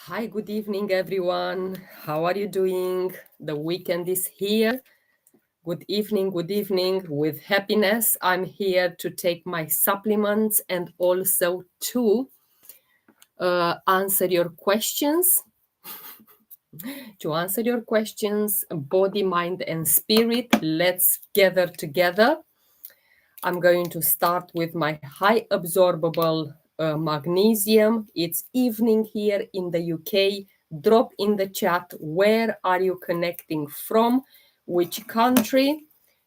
Hi, good evening, everyone. How are you doing? The weekend is here. Good evening, good evening. With happiness, I'm here to take my supplements and also to answer your questions. To answer your questions, body, mind, and spirit. Let's gather together. I'm going to start with my high absorbable magnesium. It's evening here in the UK. Drop in the chat where are you connecting from, which country.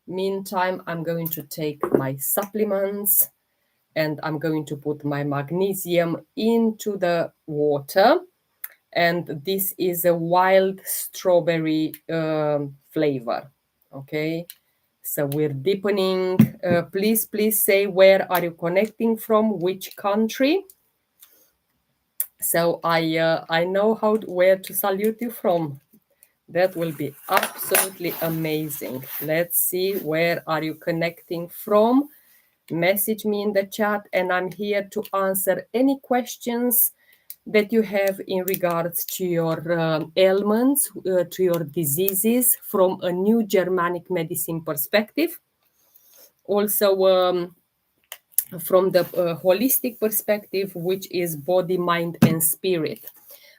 Meantime, I'm going to take my supplements and I'm going to put my magnesium into the water. And this is a wild strawberry flavor. Okay. So we're deepening. Please say where are you connecting from, which country. So I know where to salute you from. That will be absolutely amazing. Let's see where are you connecting from. Message me in the chat, and I'm here to answer any questions that you have in regards to your ailments, to your diseases from a new Germanic medicine perspective. Also, from the holistic perspective, which is body, mind, and spirit.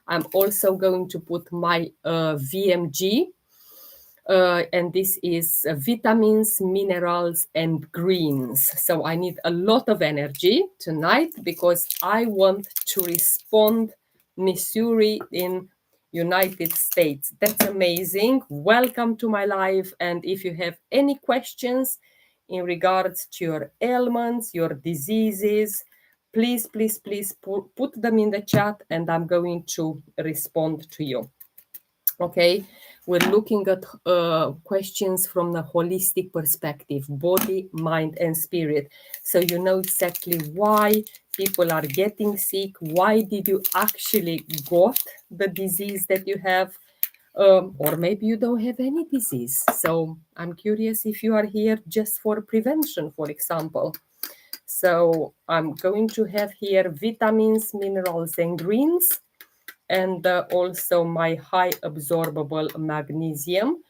I'm also going to put my VMG, and this is vitamins, minerals, and greens. So I need a lot of energy tonight because I want to respond Missouri in United States. That's amazing. Welcome to my live. And if you have any questions in regards to your ailments, your diseases, please put them in the chat and I'm going to respond to you. Okay, we're looking at questions from the holistic perspective, body, mind, and spirit. So you know exactly why people are getting sick. Why did you actually got the disease that you have? Or maybe you don't have any disease. So I'm curious if you are here just for prevention, for example. So I'm going to have here vitamins, minerals, and greens, and also my high absorbable magnesium.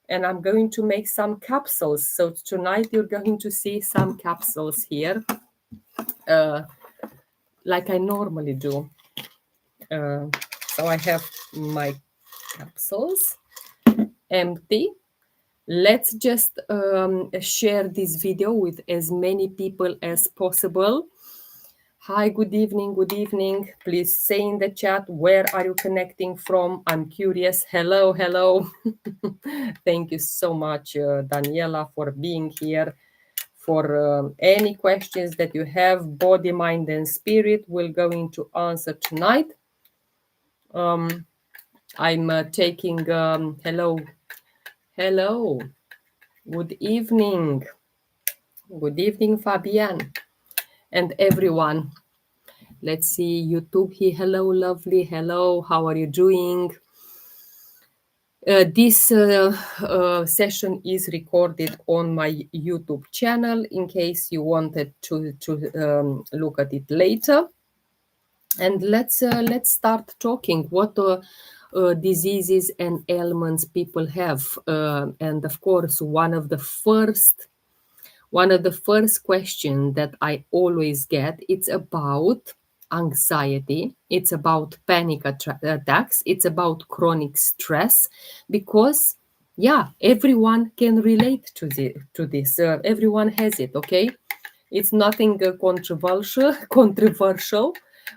And I'm going to make some capsules. So tonight you're going to see some capsules here, like I normally do. So I have my capsules empty. Let's just share this video with as many people as possible. Hi, good evening, good evening. Please say in the chat, where are you connecting from? I'm curious. Hello. Thank you so much, Daniela, for being here. For any questions that you have, body, mind, and spirit, we're going to answer tonight. I'm taking, hello. Good evening. Good evening, Fabian, and everyone. Let's see, YouTube here. Hello, lovely. Hello, how are you doing? This session is recorded on my YouTube channel in case you wanted to look at it later. And let's start talking what diseases and ailments people have. And of course, one of the first questions that I always get, it's about anxiety, it's about panic attacks, it's about chronic stress, because everyone can relate to this. Everyone has it. Okay, it's nothing controversial.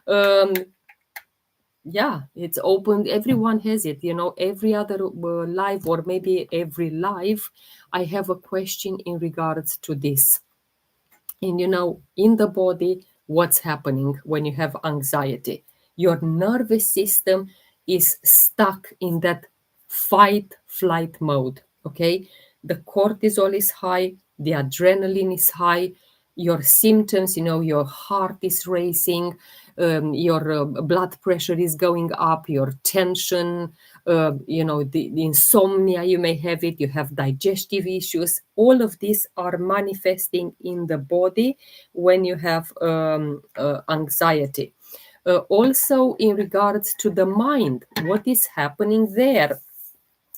um, it's open, everyone has it. Every other live, or maybe every live, I have a question in regards to this. And in the body, what's happening when you have anxiety? Your nervous system is stuck in that fight flight mode. Okay, the cortisol is high, the adrenaline is high, your symptoms, your heart is racing, your blood pressure is going up, your tension, the insomnia, you may have it, you have digestive issues. All of these are manifesting in the body when you have anxiety. Also in regards to the mind, what is happening there.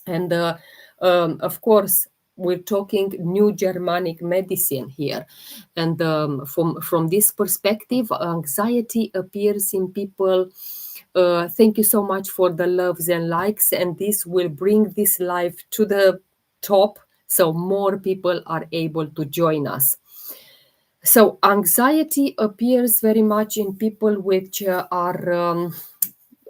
And of course, we're talking new Germanic medicine here. And from this perspective, anxiety appears in people. Thank you so much for the loves and likes. And this will bring this live to the top so more people are able to join us. So anxiety appears very much in people which are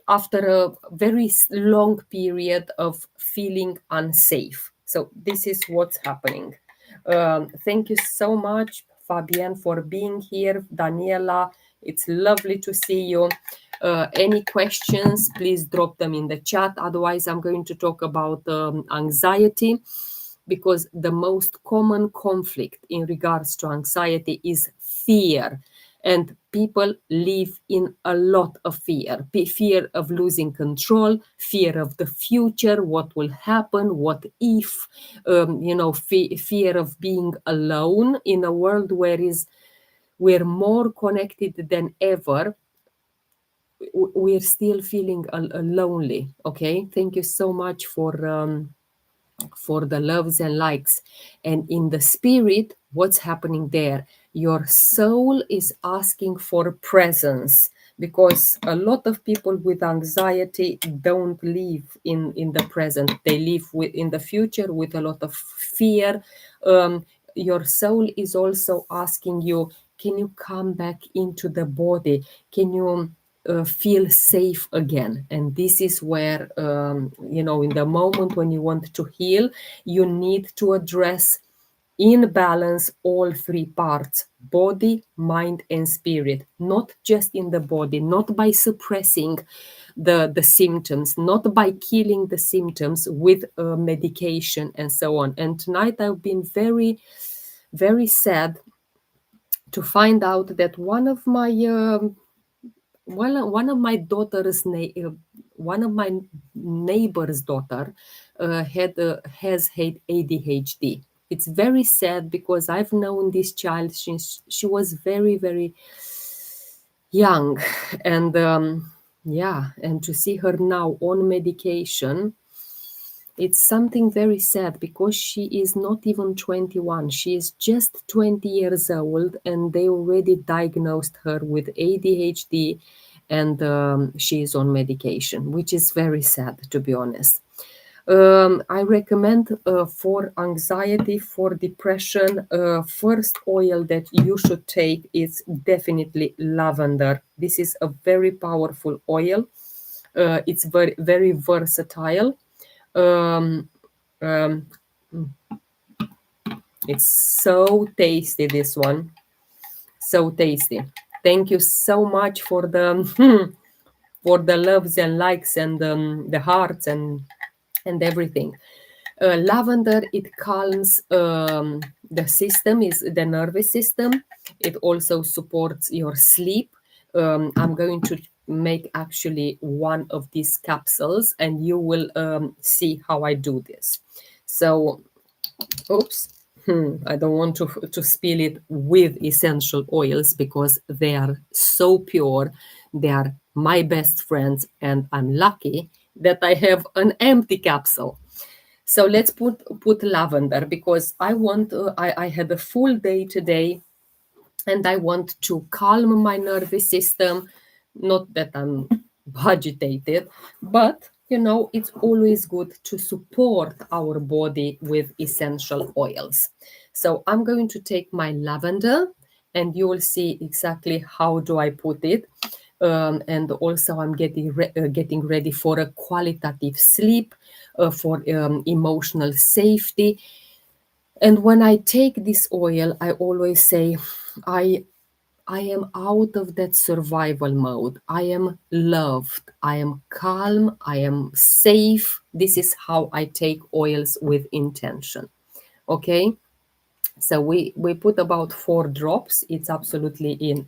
after a very long period of feeling unsafe. So this is what's happening. Thank you so much, Fabienne, for being here. Daniela, it's lovely to see you. Any questions, please drop them in the chat. Otherwise, I'm going to talk about anxiety, because the most common conflict in regards to anxiety is fear. And people live in a lot of fear. Fear of losing control, fear of the future, what will happen, what if, fear of being alone in a world where we're more connected than ever. We're still feeling lonely. Okay, thank you so much for the loves and likes. And in the spirit, what's happening there? Your soul is asking for presence, because a lot of people with anxiety don't live in the present. They live in the future with a lot of fear. Your soul is also asking you, can you come back into the body? Can you feel safe again? And this is where, in the moment when you want to heal, you need to address in balance all three parts: body, mind, and spirit. Not just in the body, not by suppressing the symptoms, not by killing the symptoms with medication and so on. And tonight I've been very, very sad to find out that one of my one of my neighbor's daughter has had ADHD. It's very sad, because I've known this child since she was very, very young. And and to see her now on medication, it's something very sad, because she is not even 21. She is just 20 years old, and they already diagnosed her with ADHD, and she is on medication, which is very sad, to be honest. I recommend for anxiety, for depression, first oil that you should take is definitely lavender. This is a very powerful oil. It's very, very versatile. Um, um, it's so tasty, this one. So tasty. Thank you so much for the for the loves and likes and the hearts and everything. Lavender, it calms the system, is the nervous system. It also supports your sleep. I'm going to make actually one of these capsules, and you will see how I do this. So, oops. I don't want to spill it with essential oils, because they are so pure. They are my best friends, and I'm lucky that I have an empty capsule. So let's put lavender, because I had a full day today, and I want to calm my nervous system. Not that I'm agitated, but it's always good to support our body with essential oils. So I'm going to take my lavender, and you will see exactly how do I put it. And also I'm getting ready for a qualitative sleep, for emotional safety. And when I take this oil, I always say, I am out of that survival mode. I am loved. I am calm. I am safe. This is how I take oils with intention. Okay. So we put about 4 drops. It's absolutely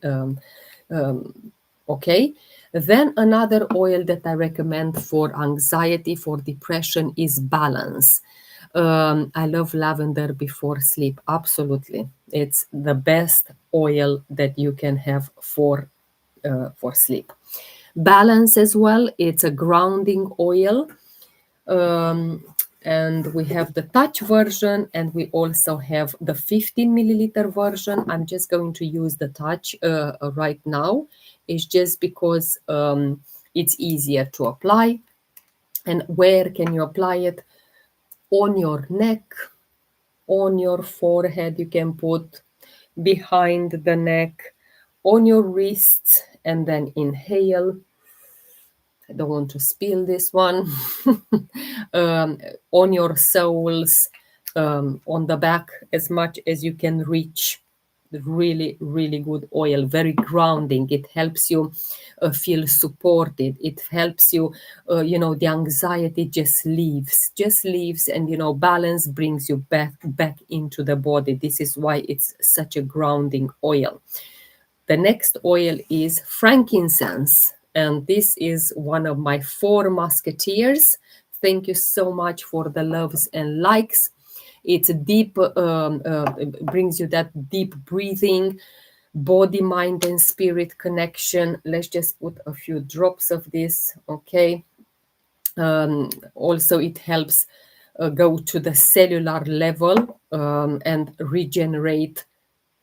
okay. Then another oil that I recommend for anxiety, for depression, is Balance. I love lavender before sleep. Absolutely. It's the best oil that you can have for for sleep. Balance as well, it's a grounding oil. And we have the touch version, and we also have the 15 milliliter version. I'm just going to use the touch right now. It's just because it's easier to apply. And where can you apply it? On your neck, on your forehead, you can put behind the neck, on your wrists, and then inhale. I don't want to spill this one. On your soles, on the back, as much as you can reach. Really, really good oil, very grounding. It helps you feel supported. It helps you, the anxiety just leaves, and balance brings you back into the body. This is why it's such a grounding oil. The next oil is frankincense, and this is one of my 4 musketeers. Thank you so much for the loves and likes. It's a deep, brings you that deep breathing, body, mind, and spirit connection. Let's just put a few drops of this, okay? Also, it helps go to the cellular level and regenerate,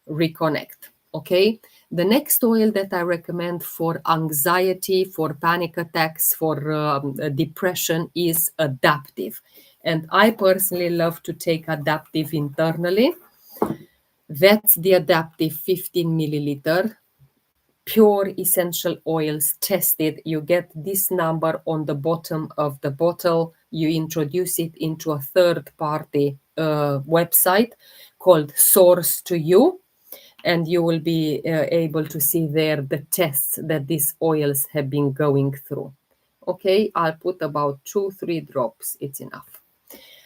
reconnect, okay? The next oil that I recommend for anxiety, for panic attacks, for depression is adaptive. And I personally love to take adaptive internally. That's the adaptive 15 milliliter, pure essential oils, tested. You get this number on the bottom of the bottle. You introduce it into a third-party website called Source to You, and you will be able to see there the tests that these oils have been going through. Okay, I'll put about 2-3 drops. It's enough.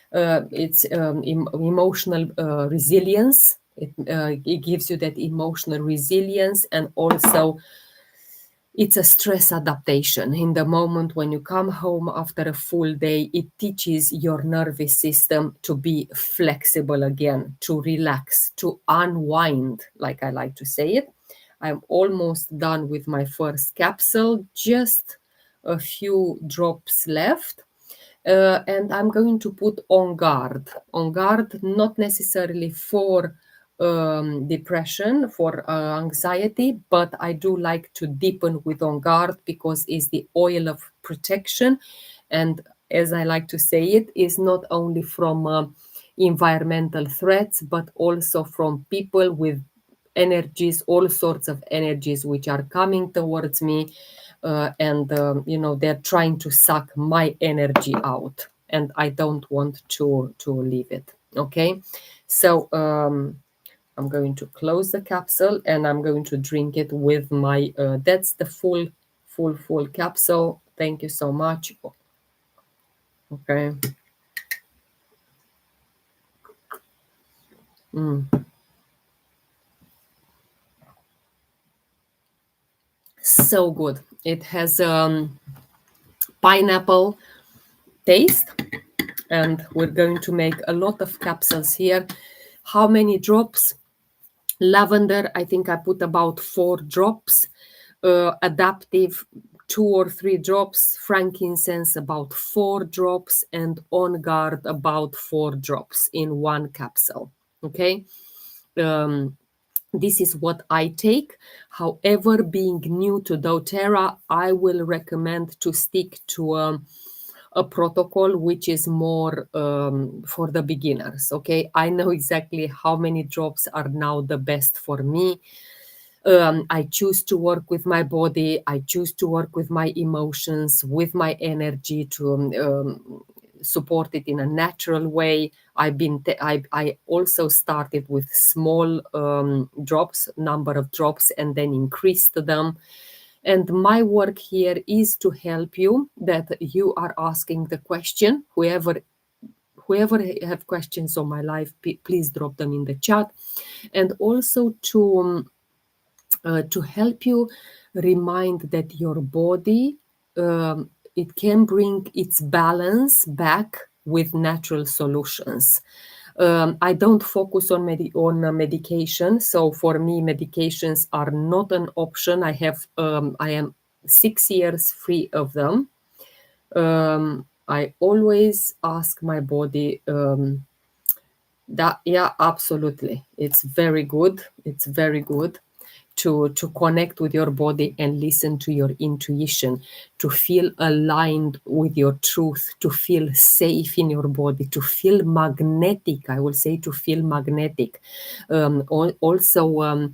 It's emotional resilience. It gives you that emotional resilience, and also it's a stress adaptation. In the moment when you come home after a full day, it teaches your nervous system to be flexible again, to relax, to unwind, like I like to say it. I'm almost done with my first capsule, just a few drops left. And I'm going to put on guard, not necessarily for depression, for anxiety, but I do like to deepen with on guard because it's the oil of protection. And as I like to say, it is not only from environmental threats, but also from people with energies, all sorts of energies which are coming towards me. And they're trying to suck my energy out, and I don't want to leave it. Okay, so I'm going to close the capsule, and I'm going to drink it with my that's the full capsule. Thank you so much. Okay. So good. It has pineapple taste, and we're going to make a lot of capsules here. How many drops? Lavender, I think I put about 4 drops. Adaptive, 2 or 3 drops. Frankincense, about 4 drops. And On Guard, about 4 drops in one capsule. Okay. This is what I take. However, being new to doTERRA, I will recommend to stick to a protocol which is more for the beginners. Okay, I know exactly how many drops are now the best for me. I choose to work with my body. I choose to work with my emotions, with my energy to support it in a natural way. I also started with small drops, number of drops, and then increased them. And my work here is to help you, that you are asking the question. Whoever have questions on my life, please drop them in the chat. And also to help you remind that your body, it can bring its balance back with natural solutions. I don't focus on medication. So for me, medications are not an option. I am 6 years free of them. I always ask my body that, yeah, absolutely. It's very good. It's very good to connect with your body and listen to your intuition, to feel aligned with your truth, to feel safe in your body, to feel magnetic. I will say to feel magnetic. Also,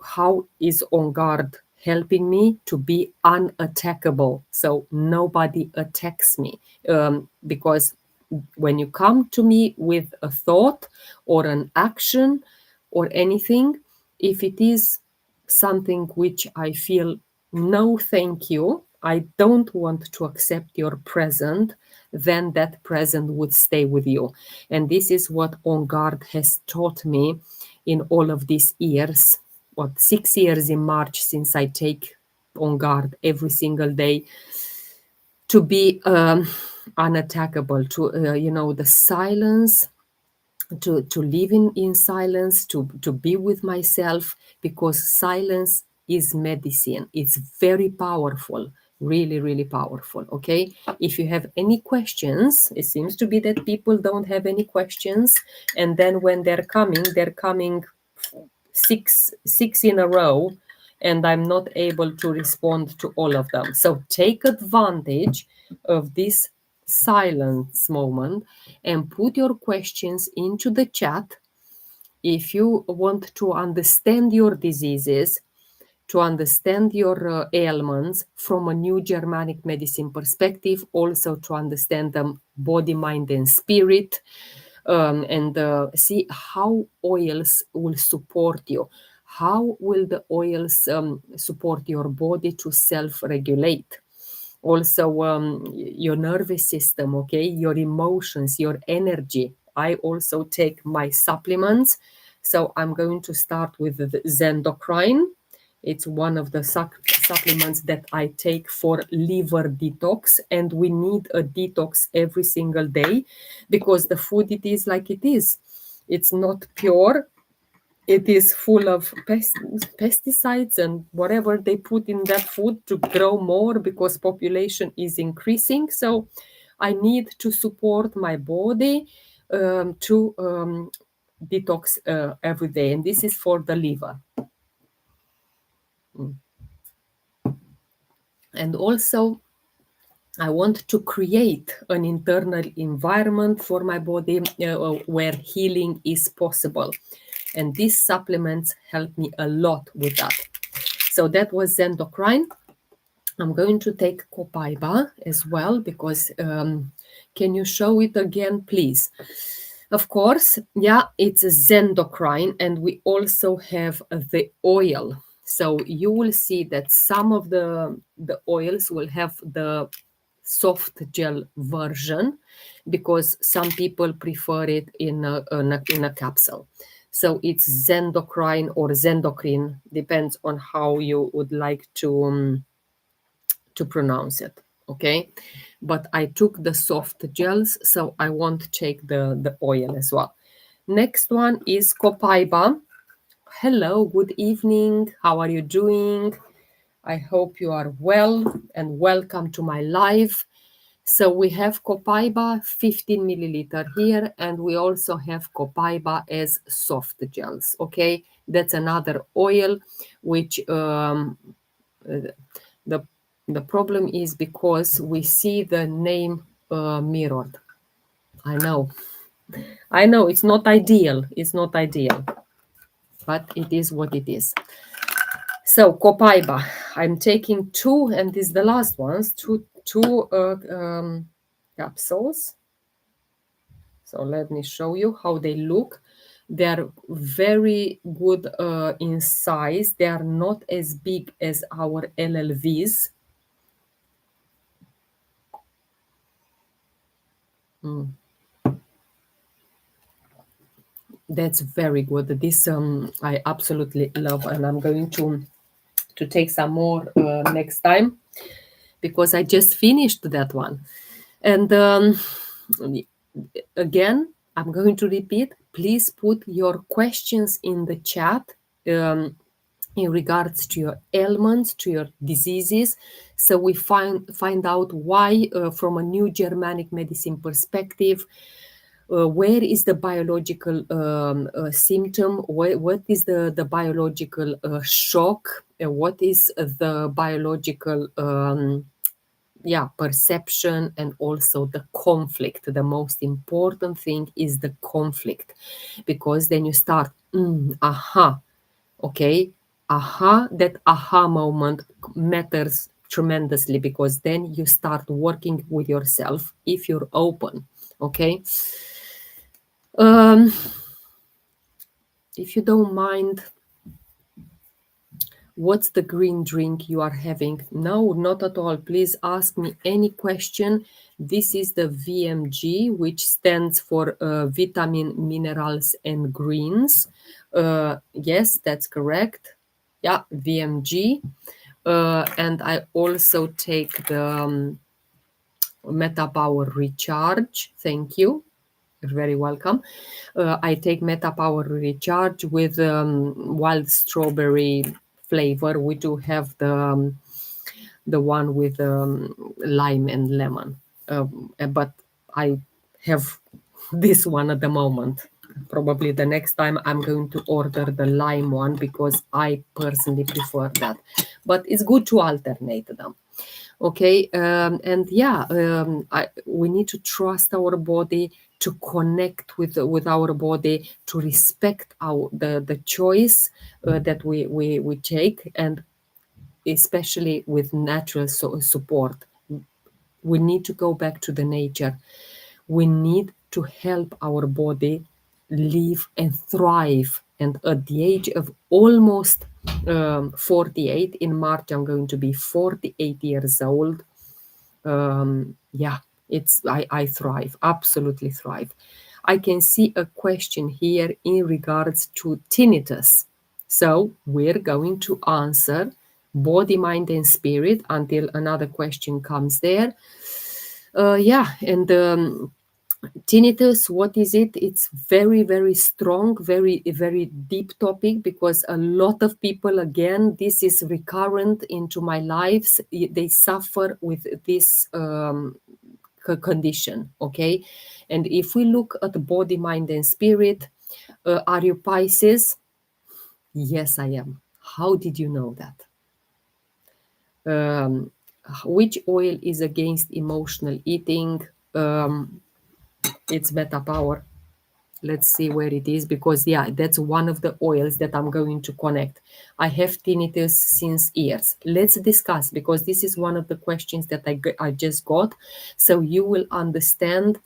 how is On Guard helping me to be unattackable? So nobody attacks me, because when you come to me with a thought or an action or anything, if it is something which I feel, no, thank you, I don't want to accept your present, then that present would stay with you. And this is what On Guard has taught me in all of these years. What, 6 years in March since I take On Guard every single day, to be unattackable, to the silence, to live in silence, to be with myself, because silence is medicine. It's very powerful, really, really powerful. Okay, if you have any questions, it seems to be that people don't have any questions, and then when they're coming six in a row, and I'm not able to respond to all of them. So take advantage of this silence moment and put your questions into the chat. If you want to understand your diseases, to understand your ailments from a new Germanic medicine perspective, also to understand them body, mind, and spirit, and see how oils will support you. How will the oils support your body to self-regulate? Also, your nervous system, okay, your emotions, your energy. I also take my supplements. So I'm going to start with the Zendocrine. It's one of the supplements that I take for liver detox, and we need a detox every single day because the food, it is like it is. It's not pure. It is full of pesticides and whatever they put in that food to grow more, because population is increasing. So I need to support my body to detox every day, and this is for the liver. And also, I want to create an internal environment for my body where healing is possible. And these supplements help me a lot with that. So that was Zendocrine. I'm going to take Copaiba as well, because can you show it again, please? Of course, yeah, it's a Zendocrine, and we also have the oil. So you will see that some of the oils will have the soft gel version, because some people prefer it in a capsule. So it's Zendocrine or Zendocrine, depends on how you would like to pronounce it. Okay, but I took the soft gels, so I won't take the oil as well. Next one is Copaiba. Hello, good evening. How are you doing? I hope you are well, and welcome to my live. So we have Copaiba 15 milliliter here, and we also have Copaiba as soft gels. Okay, that's another oil which the the problem is because we see the name mirrored. I know it's not ideal. It's not ideal, but it is what it is. So Copaiba, I'm taking two, and this is the last ones. Two capsules. So let me show you how they look. They're very good in size. They are not as big as our LLVs. That's very good. This I absolutely love, and I'm going to take some more next time, because I just finished that one. And again, I'm going to repeat. Please put your questions in the chat. In regards to your ailments, to your diseases, so we find out why, from a new Germanic medicine perspective, where is the biological symptom, what is the biological shock, what is the biological perception, and also the conflict. The most important thing is the conflict, because then you start, okay, that aha moment matters tremendously, because then you start working with yourself if you're open. Okay, if you don't mind, what's the green drink you are having? No, not at all. Please ask me any question. This is the VMG, which stands for vitamin, minerals, and greens. Yes, that's correct. Yeah, VMG. And I also take the Meta Power Recharge. Thank you. You're very welcome. I take Meta Power Recharge with wild strawberry flavor. We do have the one with lime and lemon, but I have this one at the moment. Probably the next time I'm going to order the lime one, because I personally prefer that. But it's good to alternate them. Okay, and we need to trust our body, to connect with our body, to respect the choice that we take, and especially with natural support. We need to go back to the nature. We need to help our body live and thrive. And at the age of almost 48, in March, I'm going to be 48 years old. I thrive, absolutely thrive. I can see a question here in regards to tinnitus. So we're going to answer body, mind, and spirit until another question comes there. Tinnitus, what is it? It's very, very strong, very, very deep topic, because a lot of people, again, this is recurrent into my lives. They suffer with this condition, okay? And if we look at the body, mind, and spirit, are you Pisces? Yes, I am. How did you know that? Which oil is against emotional eating? It's Beta Power. Let's see where it is, because that's one of the oils that I'm going to connect. I have tinnitus since years. Let's discuss, because this is one of the questions that I just got, so you will understand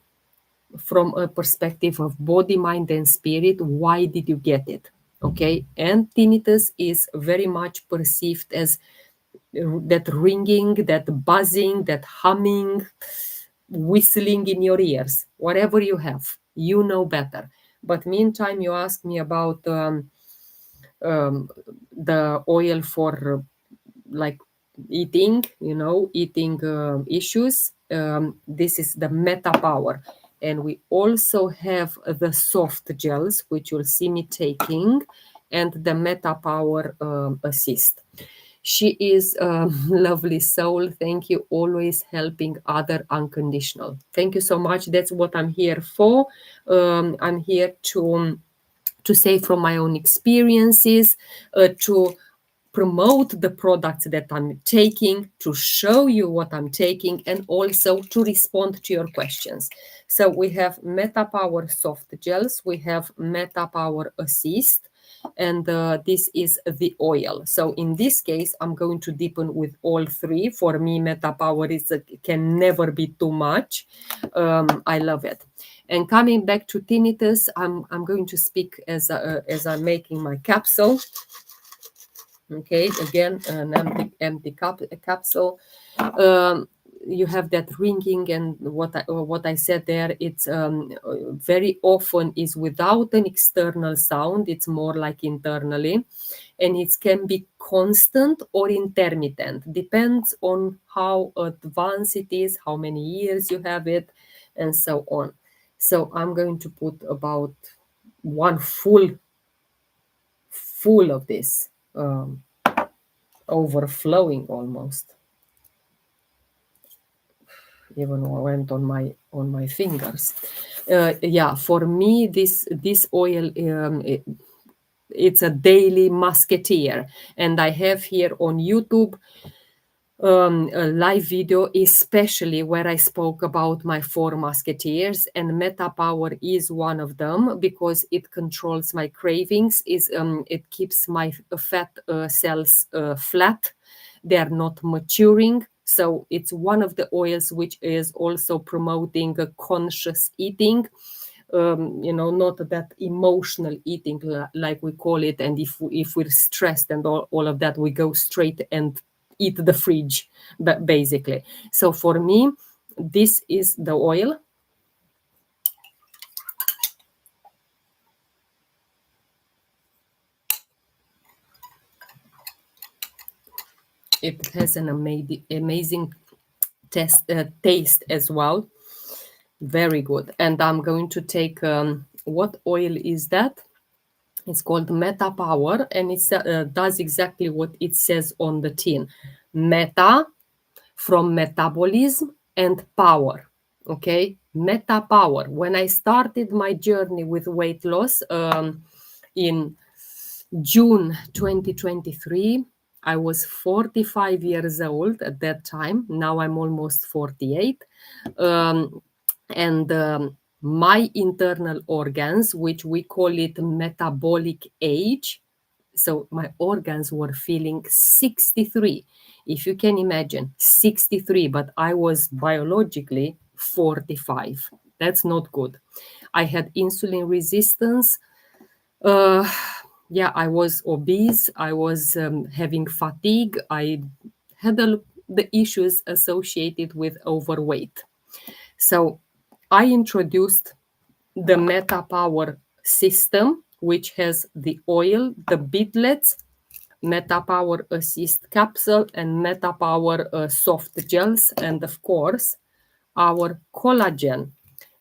from a perspective of body, mind, and spirit, why did you get it. Okay, and tinnitus is very much perceived as that ringing, that buzzing, that humming, whistling in your ears. Whatever you have, you know better. But meantime, you ask me about the oil for like eating, eating issues. This is the Meta Power. And we also have the soft gels, which you'll see me taking, and the Meta Power Assist. She is a lovely soul. Thank you. Always helping other unconditional. Thank you so much. That's what I'm here for. I'm here to say from my own experiences, to promote the products that I'm taking, to show you what I'm taking, and also to respond to your questions. So we have Meta Power Soft Gels, we have Meta Power Assist, and this is the oil. So in this case, I'm going to deepen with all three. For me, Meta Power can never be too much. I love it. And coming back to tinnitus, I'm going to speak as I'm making my capsule. Okay, again, an empty capsule. You have that ringing, and what I said there, it's very often is without an external sound. It's more like internally, and it can be constant or intermittent. Depends on how advanced it is, how many years you have it, and so on. So I'm going to put about one full of this, overflowing almost. Even went on my fingers. Yeah, for me, this oil, it's a daily musketeer, and I have here on YouTube a live video, especially where I spoke about my four musketeers, and Meta Power is one of them because it controls my cravings. It keeps my fat cells flat; they are not maturing. So it's one of the oils which is also promoting a conscious eating. Not that emotional eating like we call it. And if we're stressed and all of that, we go straight and eat the fridge, but basically. So for me, this is the oil. It has an amazing taste as well. Very good. And I'm going to take, what oil is that? It's called Meta Power, and it does exactly what it says on the tin. Meta, from metabolism, and power. Okay, Meta Power. When I started my journey with weight loss in June 2023, I was 45 years old at that time. Now I'm almost 48. And my internal organs, which we call it metabolic age, so my organs were feeling 63. If you can imagine, 63, but I was biologically 45. That's not good. I had insulin resistance. Uh, yeah, I was obese. I was having fatigue. I had the issues associated with overweight. So I introduced the Meta Power system, which has the oil, the beetlets, Meta Power Assist capsule, and Meta Power soft gels, and of course, our collagen,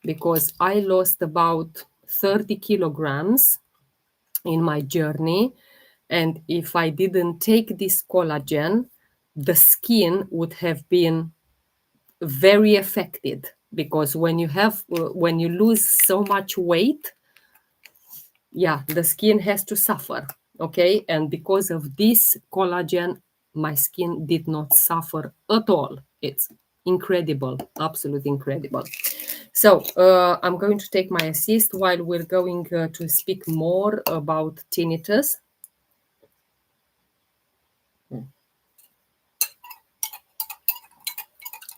because I lost about 30 kilograms in my journey. And if I didn't take this collagen, the skin would have been very affected, because when you lose so much weight, yeah, the skin has to suffer. Okay, and because of this collagen, my skin did not suffer at all. It's incredible, absolutely incredible. So I'm going to take my assist while we're going to speak more about tinnitus.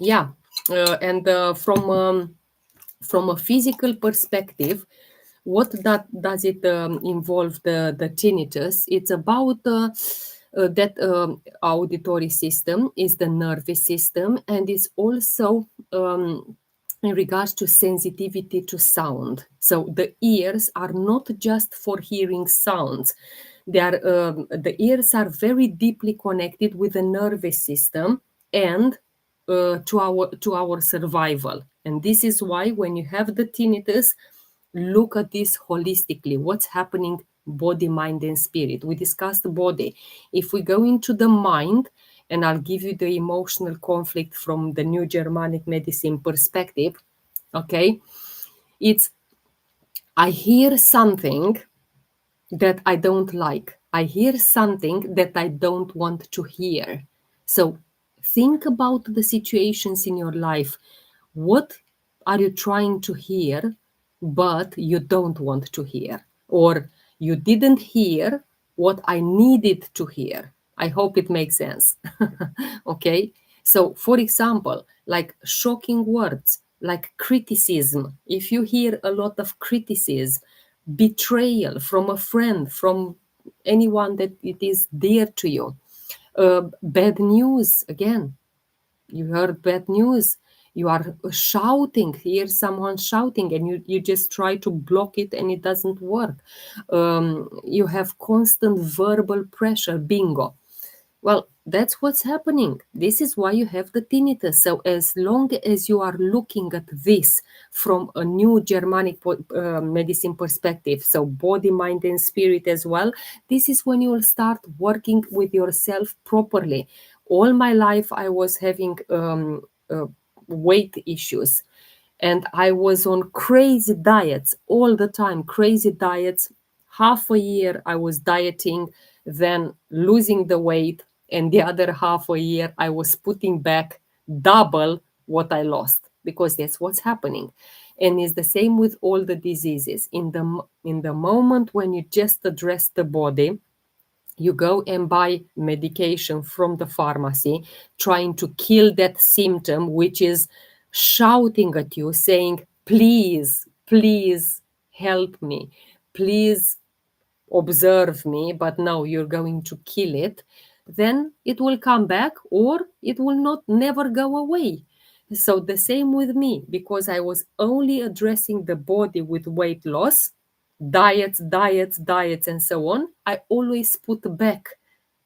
Yeah, and from a physical perspective, what that does it involve the tinnitus? It's about that auditory system is the nervous system, and it's also in regards to sensitivity to sound. So the ears are not just for hearing sounds. The ears are very deeply connected with the nervous system and to our survival. And this is why when you have the tinnitus, look at this holistically. What's happening? Body, mind, and spirit. We discussed the body. If we go into the mind, and I'll give you the emotional conflict from the new Germanic medicine perspective. Okay, it's I hear something that I don't like. I hear something that I don't want to hear. So think about the situations in your life. What are you trying to hear, but you don't want to hear? Or you didn't hear what I needed to hear. I hope it makes sense. Okay. So, for example, like shocking words, like criticism. If you hear a lot of criticism, betrayal from a friend, from anyone that it is dear to you, bad news, again, you heard bad news, you are shouting, hear someone shouting, and you just try to block it and it doesn't work. You have constant verbal pressure, bingo. Well, that's what's happening. This is why you have the tinnitus. So, as long as you are looking at this from a new Germanic medicine perspective, so body, mind, and spirit as well, this is when you will start working with yourself properly. All my life, I was having weight issues, and I was on crazy diets all the time, crazy diets. Half a year I was dieting, then losing the weight, and the other half a year I was putting back double what I lost, because that's what's happening. And it's the same with all the diseases. In the moment when you just address the body, you go and buy medication from the pharmacy, trying to kill that symptom, which is shouting at you, saying, please, please help me, please observe me, but no, you're going to kill it. Then it will come back, or it will not never go away. So the same with me, because I was only addressing the body with weight loss, diets, diets, diets, and so on. I always put back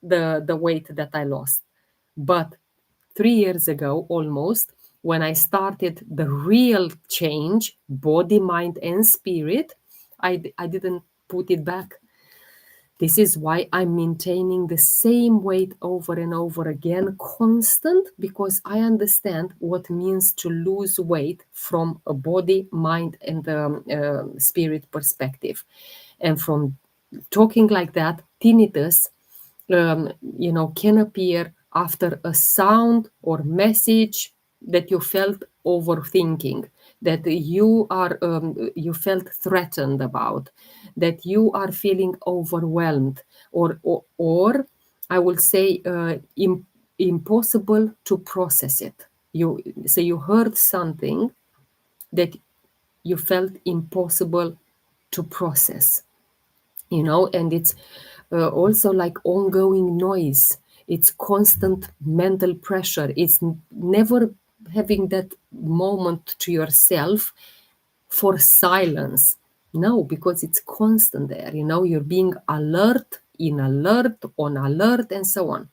the weight that I lost. But 3 years ago, almost, when I started the real change, body, mind, and spirit, I didn't put it back. This is why I'm maintaining the same weight over and over again, constant, because I understand what means to lose weight from a body, mind, and spirit perspective. And from talking like that, tinnitus, can appear after a sound or message that you felt overthinking, that you felt threatened about, that you are feeling overwhelmed, or I will say impossible to process it. You heard something that you felt impossible to process, and it's also like ongoing noise. It's constant mental pressure. It's never having that moment to yourself for silence. No, because it's constant there. You're being alert, in alert, on alert, and so on.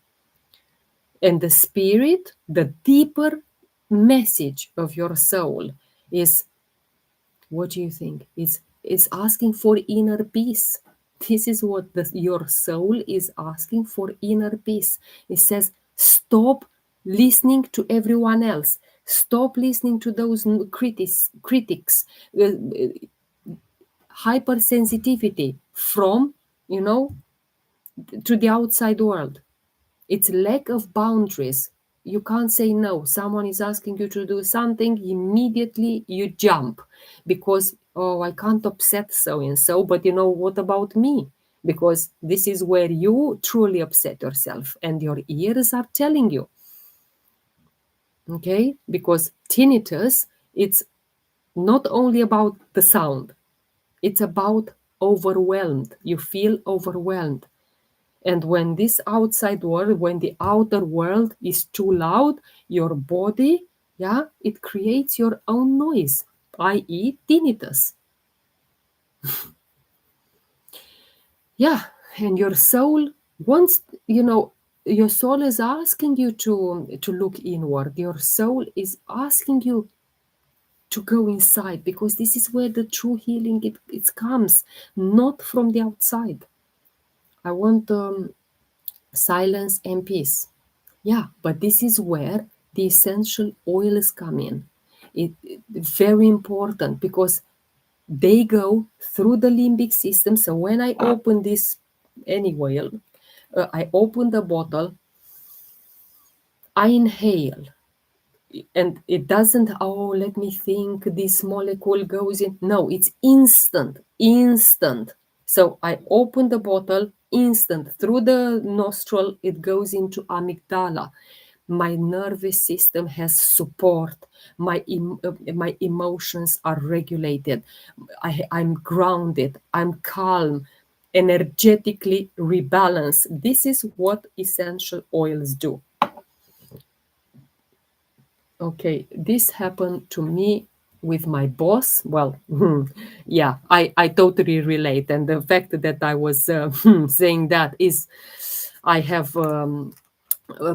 And the spirit, the deeper message of your soul is, what do you think? It's asking for inner peace. This is what your soul is asking for, inner peace. It says, stop listening to everyone else. Stop listening to those critics, hypersensitivity from, to the outside world. It's lack of boundaries. You can't say no. Someone is asking you to do something, immediately you jump because, oh, I can't upset so and so, but what about me? Because this is where you truly upset yourself and your ears are telling you. Okay? Because tinnitus, it's not only about the sound, it's about overwhelmed. You feel overwhelmed. And when this outside world, when the outer world is too loud, your body, it creates your own noise, i.e. tinnitus. And your soul wants, your soul is asking you to look inward. Your soul is asking you to go inside, because this is where the true healing, it comes, not from the outside. I want silence and peace. But this is where the essential oils come in. It's very important because they go through the limbic system. So when I open this oil, I open the bottle, I inhale, and it doesn't, let me think, this molecule goes in. No, it's instant. So I open the bottle, instant, through the nostril, it goes into amygdala. My nervous system has support. My emotions are regulated. I'm grounded. I'm calm, energetically rebalanced. This is what essential oils do. Okay, this happened to me with my boss. Well, I totally relate. And the fact that I was saying that is, I have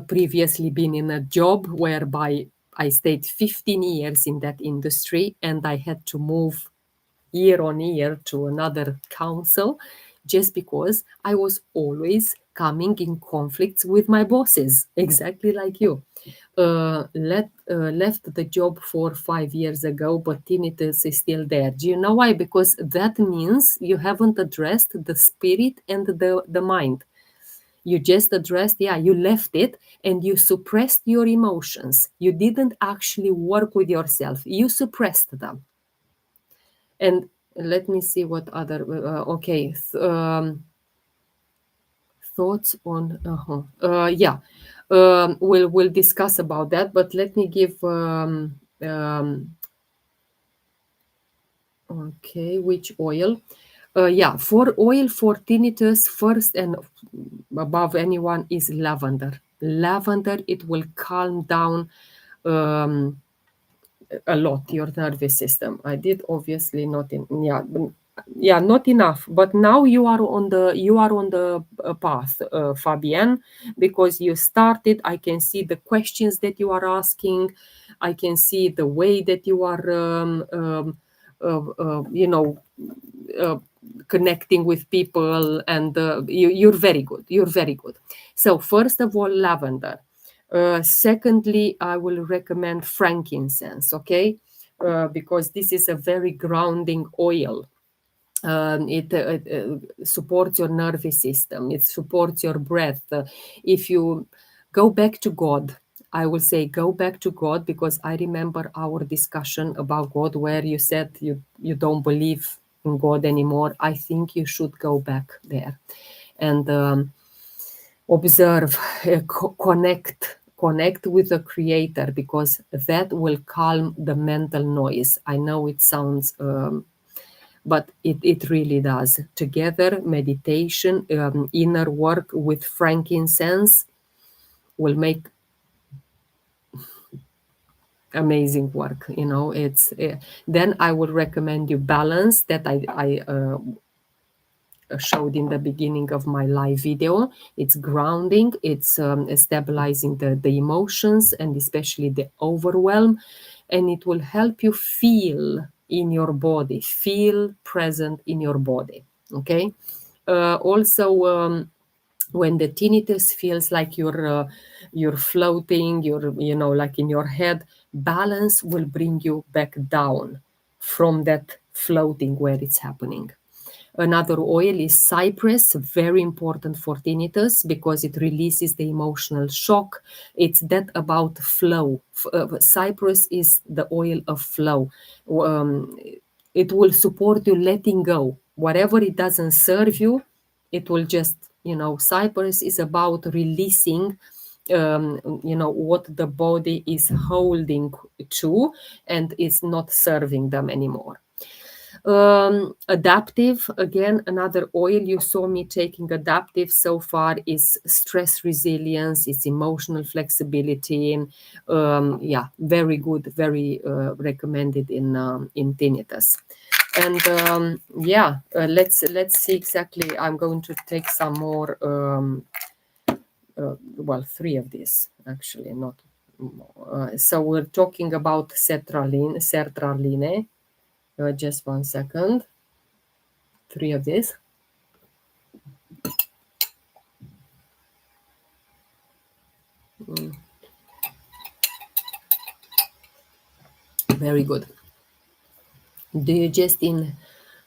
previously been in a job whereby I stayed 15 years in that industry, and I had to move year on year to another council just because I was always coming in conflicts with my bosses, exactly like you. Left the job 4 5 years ago, but tinnitus is still there. Do you know why? Because that means you haven't addressed the spirit and the mind. You just addressed, yeah, you left it and you suppressed your emotions. You didn't actually work with yourself, you suppressed them. And let me see what other, okay, thoughts on, yeah, we'll discuss about that, but let me give, okay, which oil? Yeah, for oil for tinnitus, first and above anyone is lavender. Lavender, it will calm down um, a lot your nervous system. I did obviously not in, yeah, yeah, not enough. But now you are on the path, Fabienne, because you started. I can see the questions that you are asking. I can see the way that you are, you know, uh, connecting with people, and you're very good. You're very good. So first of all, lavender. Secondly, I will recommend frankincense, okay? Because this is a very grounding oil. It supports your nervous system, it supports your breath. If you go back to God, I will say go back to God, because I remember our discussion about God where you said you don't believe in God anymore. I think you should go back there and observe, connect with the creator, because that will calm the mental noise. I know it sounds but it really does. Together, meditation, inner work with frankincense will make amazing work. You know, it's then I would recommend you balance that I showed in the beginning of my live video. It's grounding, it's stabilizing the emotions and especially the overwhelm, and it will help you feel in your body, feel present in your body. Okay. Also, when the tinnitus feels like you're floating, you're, you know, like in your head, balance will bring you back down from that floating where it's happening. Another oil is cypress, very important for tinnitus because it releases the emotional shock. It's that about flow. Cypress is the oil of flow. Um, it will support you letting go. Whatever it doesn't serve you, it will just, you know, cypress is about releasing you know, what the body is holding to and is not serving them anymore. Adaptive, again, another oil you saw me taking adaptive so far is stress resilience, it's emotional flexibility. Yeah, very good, very recommended in tinnitus. And yeah, let's see exactly. I'm going to take some more. Well, three of these actually, not more. So we're talking about sertraline. Just 1 second. Three of these. Very good. Do you just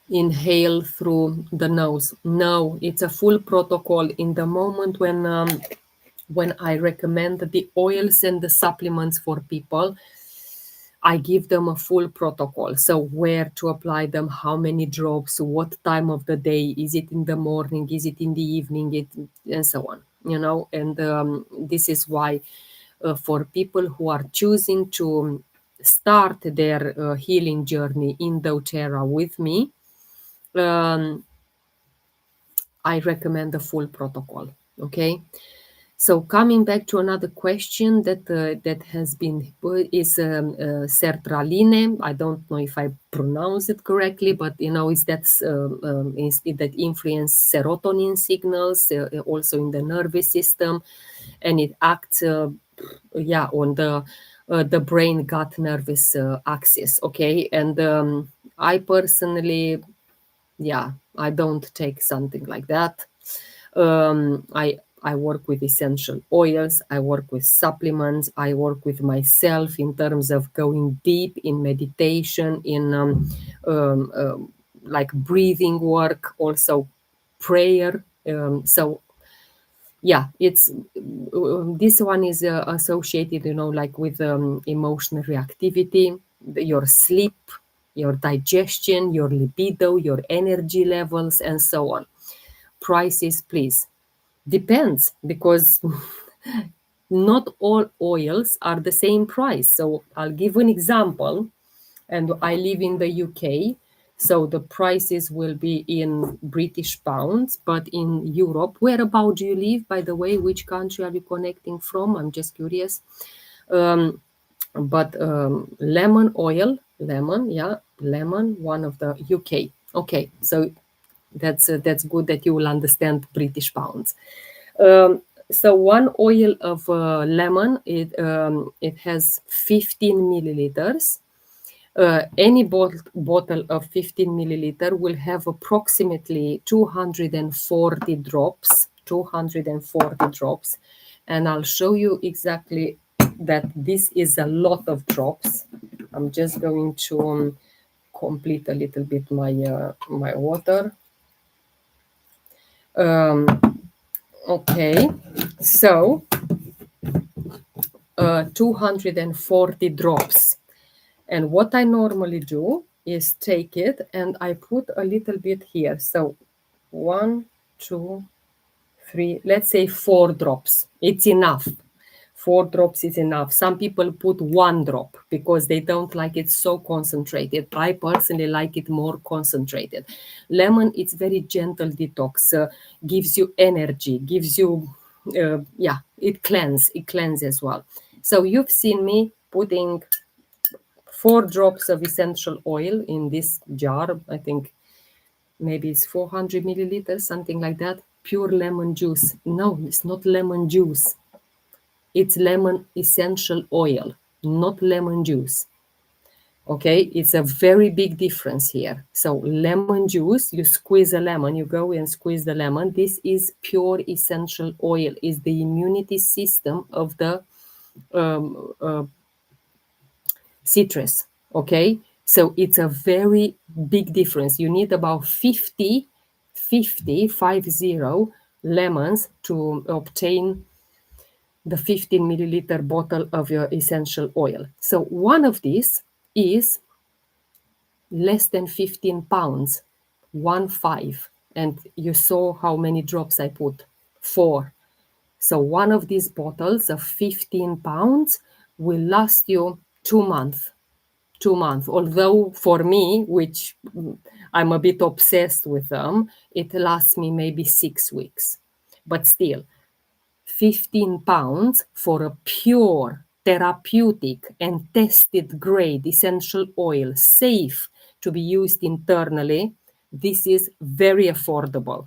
inhale through the nose? No, it's a full protocol. In the moment when I recommend the oils and the supplements for people, I give them a full protocol. So where to apply them, how many drops, what time of the day, is it in the morning, is it in the evening, and so on. You know, and this is why for people who are choosing to start their healing journey in doTERRA with me, I recommend the full protocol. Okay. So coming back to another question that has been is sertraline. I don't know if I pronounce it correctly, but you know, is that influence serotonin signals also in the nervous system, and it acts on the brain gut nervous axis. Okay, and I personally, I don't take something like that. I work with essential oils, I work with supplements, I work with myself in terms of going deep in meditation, in like breathing work, also prayer. So yeah, it's this one is associated, like with emotional reactivity, your sleep, your digestion, your libido, your energy levels, and so on. Prices, please. Depends, because not all oils are the same price. So I'll give an example. And I live in the UK, so the prices will be in British pounds, but in Europe. Where about do you live, by the way? Which country are you connecting from? I'm just curious. But lemon, one of the UK. Okay, so that's good that you will understand British pounds. So one oil of lemon, it has 15 milliliters. Any bottle of 15 milliliter will have approximately 240 drops, 240 drops. And I'll show you exactly that this is a lot of drops. I'm just going to complete a little bit my water. Okay, so 240 drops. And what I normally do is take it and I put a little bit here. So 1, 2, 3, let's say 4 drops. It's enough. 4 drops is enough. Some people put 1 drop because they don't like it so concentrated. I personally like it more concentrated. Lemon, it's very gentle detox, gives you energy, gives you, it cleanses as well. So you've seen me putting 4 drops of essential oil in this jar. I think maybe it's 400 milliliters, something like that. Pure lemon juice. No, it's not lemon juice. It's lemon essential oil, not lemon juice. Okay, it's a very big difference here. So lemon juice, you squeeze a lemon, you go and squeeze the lemon. This is pure essential oil, is the immunity system of the citrus. Okay, so it's a very big difference. You need about 50 lemons to obtain the 15 milliliter bottle of your essential oil. So one of these is less than 15 pounds, 1.5. And you saw how many drops I put, 4. So one of these bottles of 15 pounds will last you 2 months. 2 months. Although for me, which I'm a bit obsessed with them, it lasts me maybe 6 weeks. But still, 15 pounds for a pure, therapeutic, and tested grade essential oil, safe to be used internally, this is very affordable.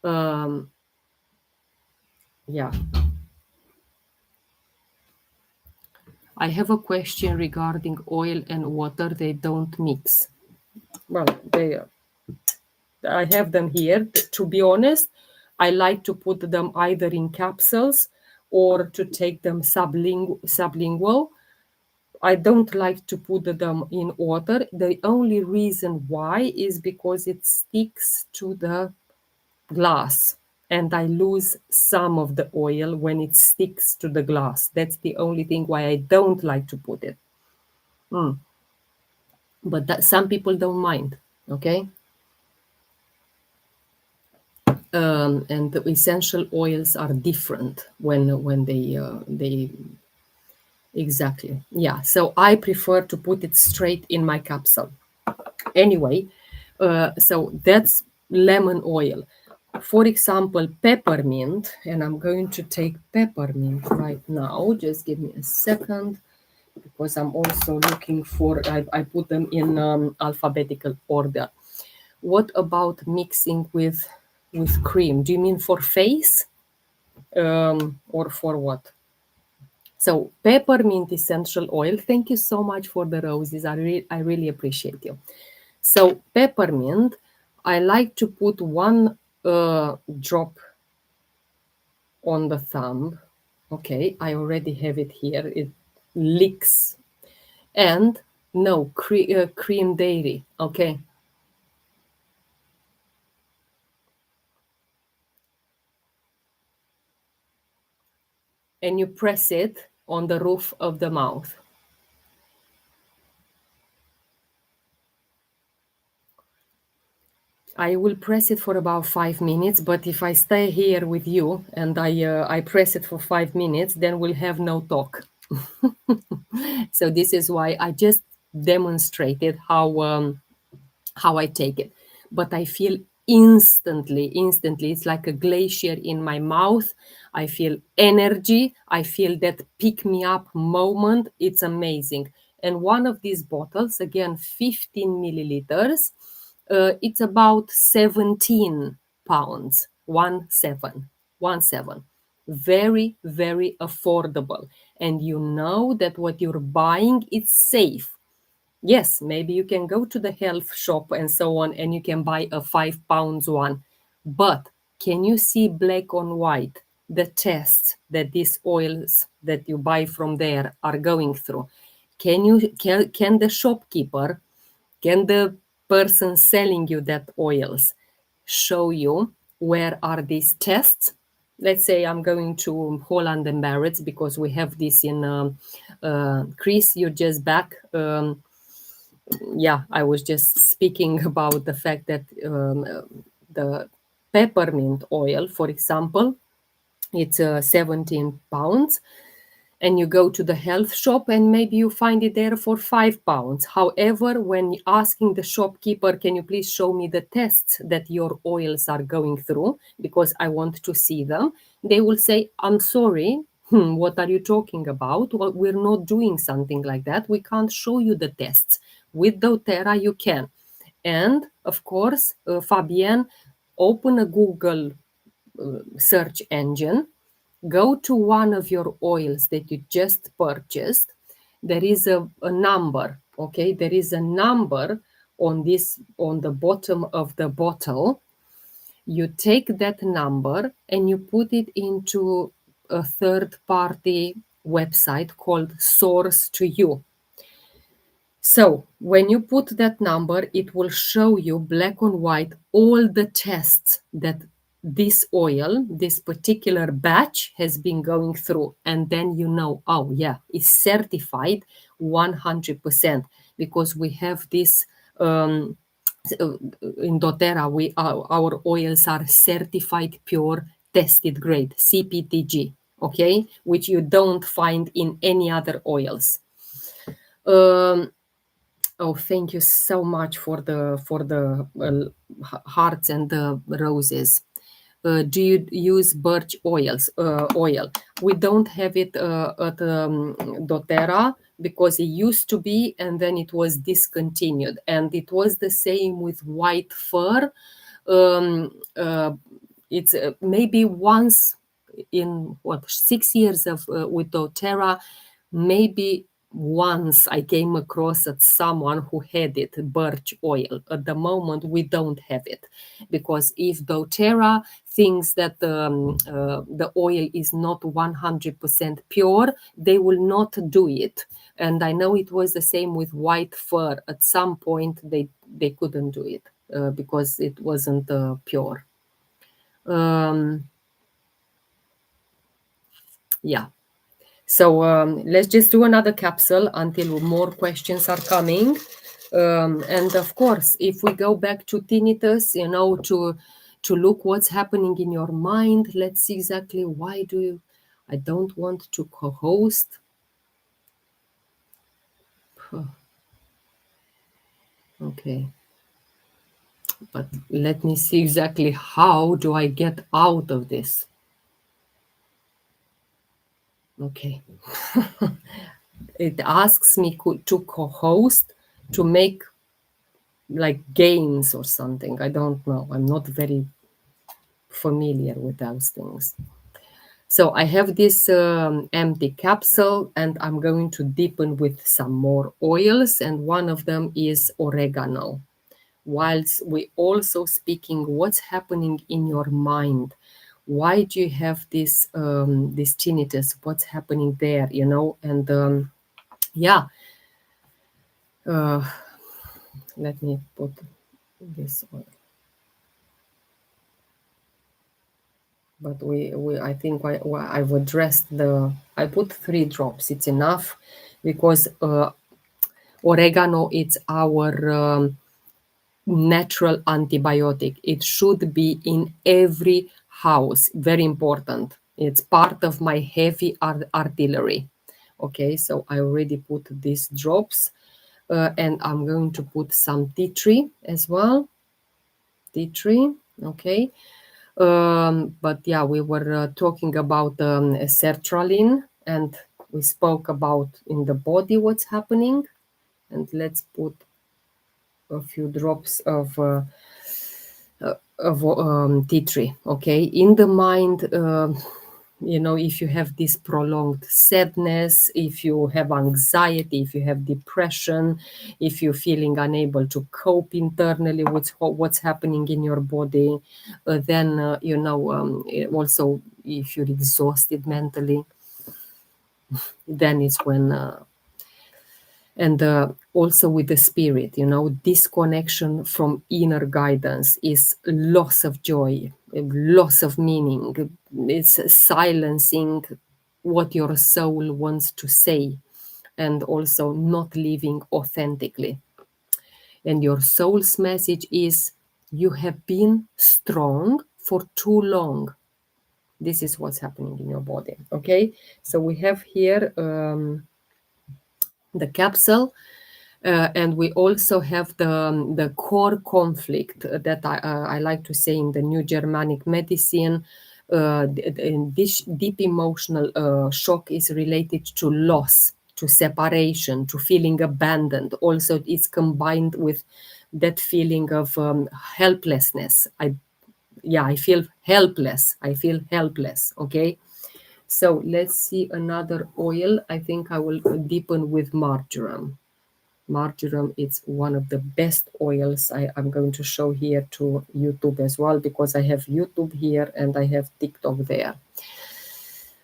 Yeah. I have a question regarding oil and water. They don't mix. Well, I have them here. To be honest, I like to put them either in capsules or to take them sublingual. I don't like to put them in water. The only reason why is because it sticks to the glass and I lose some of the oil when it sticks to the glass. That's the only thing why I don't like to put it. But that some people don't mind. Okay. And the essential oils are different when they exactly, yeah. So I prefer to put it straight in my capsule. Anyway, so that's lemon oil. For example, peppermint, and I'm going to take peppermint right now. Just give me a second, because I'm also looking for. I put them in alphabetical order. What about mixing with cream? Do you mean for face? or for what. So peppermint essential oil. Thank you so much for the roses. I really appreciate you. So peppermint, I like to put one drop on the thumb. Okay, I already have it here. It leaks. And no, cream dairy. Okay. And you press it on the roof of the mouth. I will press it for about 5 minutes, but if I stay here with you and I press it for 5 minutes, then we'll have no talk. So this is why I just demonstrated how I take it. But I feel instantly, it's like a glacier in my mouth. I feel energy. I feel that pick me up moment. It's amazing. And one of these bottles, again, 15 milliliters, it's about 17 pounds, 17. Very, very affordable. And you know that what you're buying is safe. Yes, maybe you can go to the health shop and so on, and you can buy a £5 one. But can you see black on white the tests that these oils that you buy from there are going through? Can the shopkeeper, can the person selling you that oils show you where are these tests? Let's say I'm going to Holland and Barrett's because we have this in Chris, you're just back. Yeah, I was just speaking about the fact that the peppermint oil, for example, it's 17 pounds, and you go to the health shop and maybe you find it there for £5. However, when asking the shopkeeper, can you please show me the tests that your oils are going through because I want to see them, they will say, I'm sorry, what are you talking about? Well, we're not doing something like that. We can't show you the tests. With doTERRA you can. And of course, Fabienne, open a Google search engine, go to one of your oils that you just purchased. There is a number, okay? There is a number on the bottom of the bottle. You take that number and you put it into a third party website called Source to You. So when you put that number, it will show you black on white all the tests that this oil, this particular batch has been going through. And then you know, oh yeah, it's certified 100% because we have this in doTERRA, our oils are certified pure tested grade, CPTG, okay, which you don't find in any other oils. Oh, thank you so much for the hearts and the roses. Do you use birch oil? We don't have it at doTERRA because it used to be and then it was discontinued. And it was the same with white fir. It's maybe once in 6 years of with doTERRA, maybe once I came across at someone who had it, birch oil. At the moment, we don't have it because if doTERRA thinks that the oil is not 100% pure, they will not do it. And I know it was the same with white fir. At some point, they couldn't do it because it wasn't pure. Yeah. So let's just do another capsule until more questions are coming. And of course, if we go back to tinnitus, to look what's happening in your mind, let's see exactly why I don't want to co-host. Okay. But let me see exactly how do I get out of this. Okay. It asks me to co-host to make like games or something. I don't know. I'm not very familiar with those things. So I have this empty capsule, and I'm going to deepen with some more oils, and one of them is oregano. Whilst we also speaking what's happening in your mind, why do you have this tinnitus, what's happening there, and yeah, uh, let me put this on. But I think I've addressed I put 3 drops, it's enough, because oregano, it's our natural antibiotic. It should be in every house. Very important. It's part of my heavy artillery. Okay, so I already put these drops, and I'm going to put some tea tree as well. Tea tree, okay. But yeah, we were talking about sertraline, and we spoke about in the body what's happening. And let's put a few drops of tea tree, okay. In the mind, if you have this prolonged sadness, if you have anxiety, if you have depression, if you're feeling unable to cope internally with what's happening in your body, then also if you're exhausted mentally, then it's when and also with the spirit, disconnection from inner guidance is loss of joy, loss of meaning. It's silencing what your soul wants to say, and also not living authentically. And your soul's message is, you have been strong for too long. This is what's happening in your body. Okay, so we have here the capsule. And we also have the core conflict that I like to say in the new Germanic medicine. This deep emotional shock is related to loss, to separation, to feeling abandoned. Also, it's combined with that feeling of helplessness. I feel helpless. I feel helpless. Okay. So let's see another oil. I think I will deepen with marjoram. Marjoram, it's one of the best oils. I'm going to show here to YouTube as well, because I have YouTube here and I have TikTok there.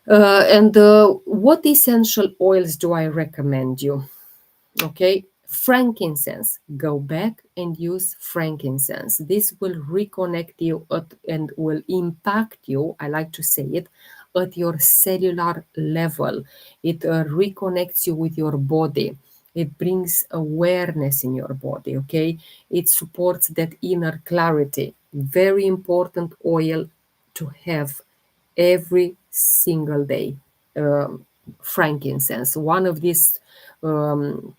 And what essential oils do I recommend you? Okay, frankincense. Go back and use frankincense. This will reconnect you and will impact you, I like to say it, at your cellular level. It reconnects you with your body. It brings awareness in your body, okay? It supports that inner clarity. Very important oil to have every single day. Frankincense. One of these 15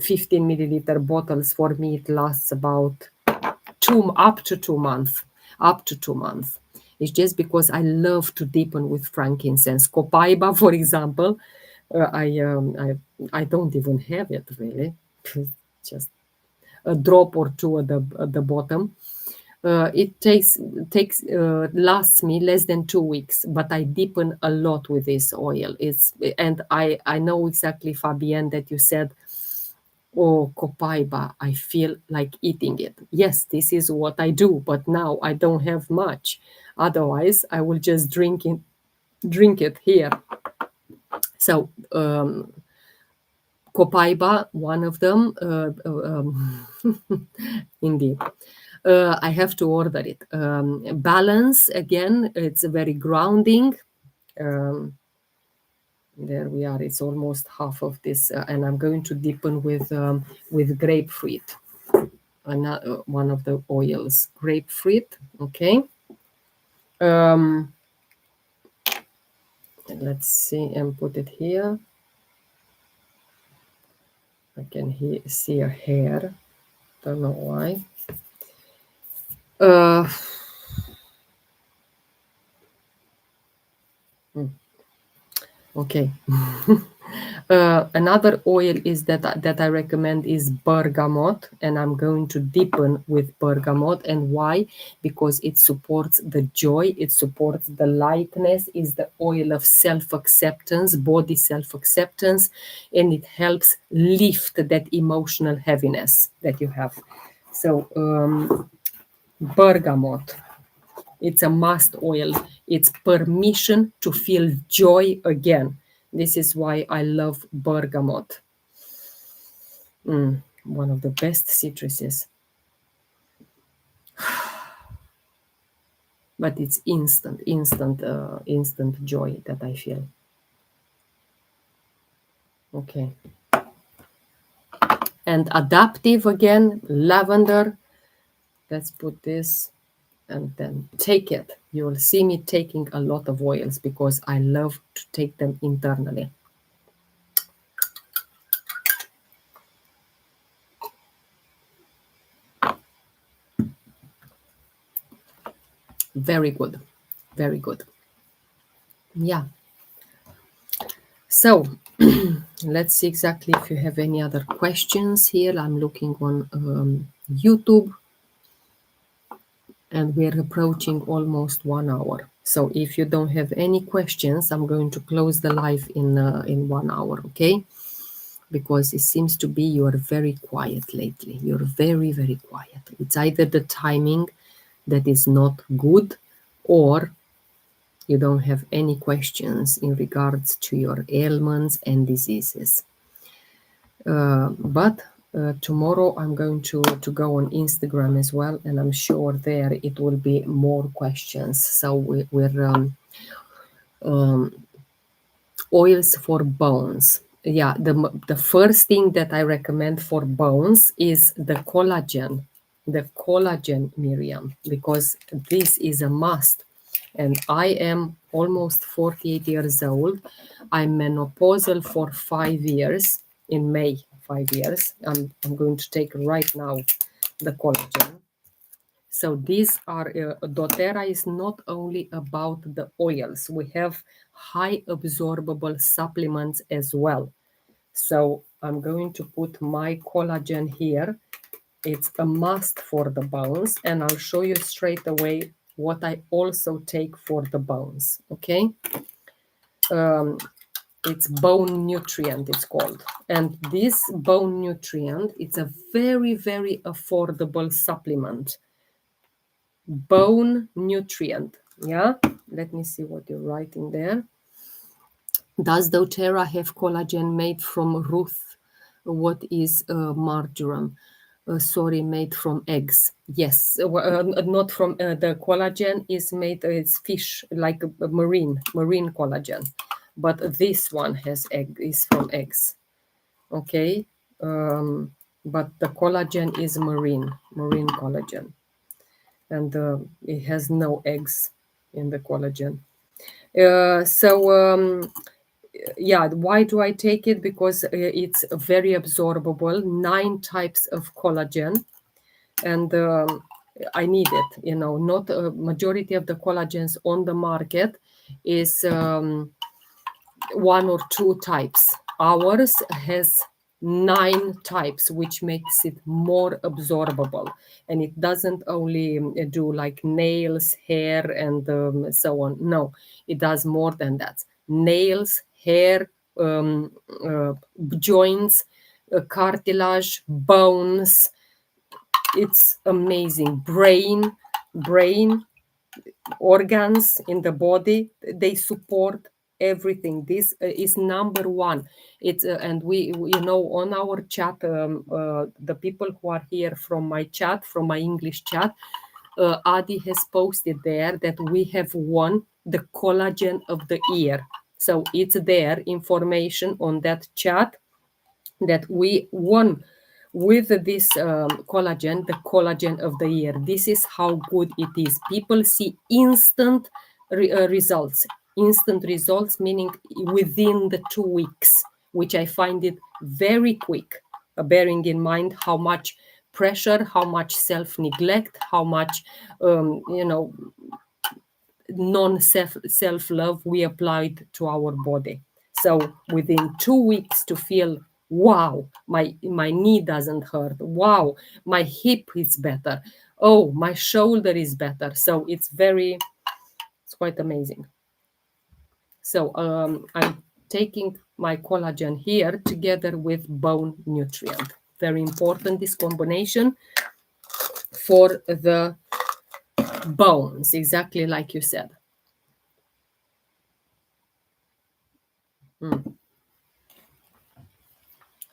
milliliter bottles, for me, it lasts about up to 2 months. Up to 2 months. It's just because I love to deepen with frankincense. Copaiba, for example, I don't even have it really. Just a drop or two at the bottom. It lasts me less than 2 weeks, but I deepen a lot with this oil. And I know exactly, Fabienne, that you said, oh, copaiba, I feel like eating it. Yes, this is what I do, but now I don't have much. Otherwise, I will just drink it here. So copaiba, one of them, indeed. I have to order it. Balance, again, it's very grounding. There we are. It's almost half of this, and I'm going to deepen with grapefruit. Another one of the oils, grapefruit. Okay. Let's see and put it here. I can see a hair. Don't know why. Okay. Another oil is that I recommend is bergamot, and I'm going to deepen with bergamot. And why? Because it supports the joy, it supports the lightness, is the oil of self-acceptance, body self-acceptance, and it helps lift that emotional heaviness that you have. So bergamot, it's a must oil. It's permission to feel joy again. This is why I love bergamot. One of the best citruses. But it's instant joy that I feel. Okay. And adaptive again, lavender. Let's put this and then take it. You will see me taking a lot of oils because I love to take them internally. Very good. Very good. Yeah. So let's see exactly if you have any other questions here. I'm looking on YouTube, and we're approaching almost 1 hour. So if you don't have any questions, I'm going to close the live in 1 hour, okay? Because it seems to be you are very quiet lately. You're very, very quiet. It's either the timing that is not good, or you don't have any questions in regards to your ailments and diseases. But tomorrow I'm going to go on Instagram as well, and I'm sure there it will be more questions. So we're oils for bones. Yeah, the first thing that I recommend for bones is the collagen. The collagen, Miriam, because this is a must. And I am almost 48 years old. I'm menopausal for 5 years. In May, 5 years. I'm going to take right now the collagen. So these are, doTERRA is not only about the oils. We have high absorbable supplements as well. So I'm going to put my collagen here. It's a must for the bones, and I'll show you straight away what I also take for the bones, okay? It's bone nutrient, it's called. And this bone nutrient, it's a very, very affordable supplement. Bone nutrient, yeah? Let me see what you're writing there. Does doTERRA have collagen made from ruth? What is marjoram? Sorry, made from eggs. Yes, not from the collagen is made. It's fish, like a marine collagen, but this one has egg. Is from eggs. Okay, but the collagen is marine collagen, and it has no eggs in the collagen. Yeah, why do I take it? Because it's very absorbable, 9 types of collagen, and I need it. You know, not a majority of the collagens on the market is 1 or 2 types. Ours has 9 types, which makes it more absorbable, and it doesn't only do like nails, hair, and so on. No, it does more than that. Nails, hair, joints, cartilage, bones. It's amazing. Brain, organs in the body, they support everything. This is number one. It's and we you know, on our chat, the people who are here from my chat, from my English chat, Adi has posted there that we have won the collagen of the year. So it's there, information on that chat, that we won with this collagen, the collagen of the year. This is how good it is. People see instant results. Instant results, meaning within the 2 weeks, which I find it very quick, bearing in mind how much pressure, how much self-neglect, how much, non-self-love we applied to our body. So within 2 weeks to feel, wow, my knee doesn't hurt. Wow, my hip is better. Oh, my shoulder is better. So it's quite amazing. So I'm taking my collagen here together with bone nutrient. Very important, this combination for the bones, exactly like you said.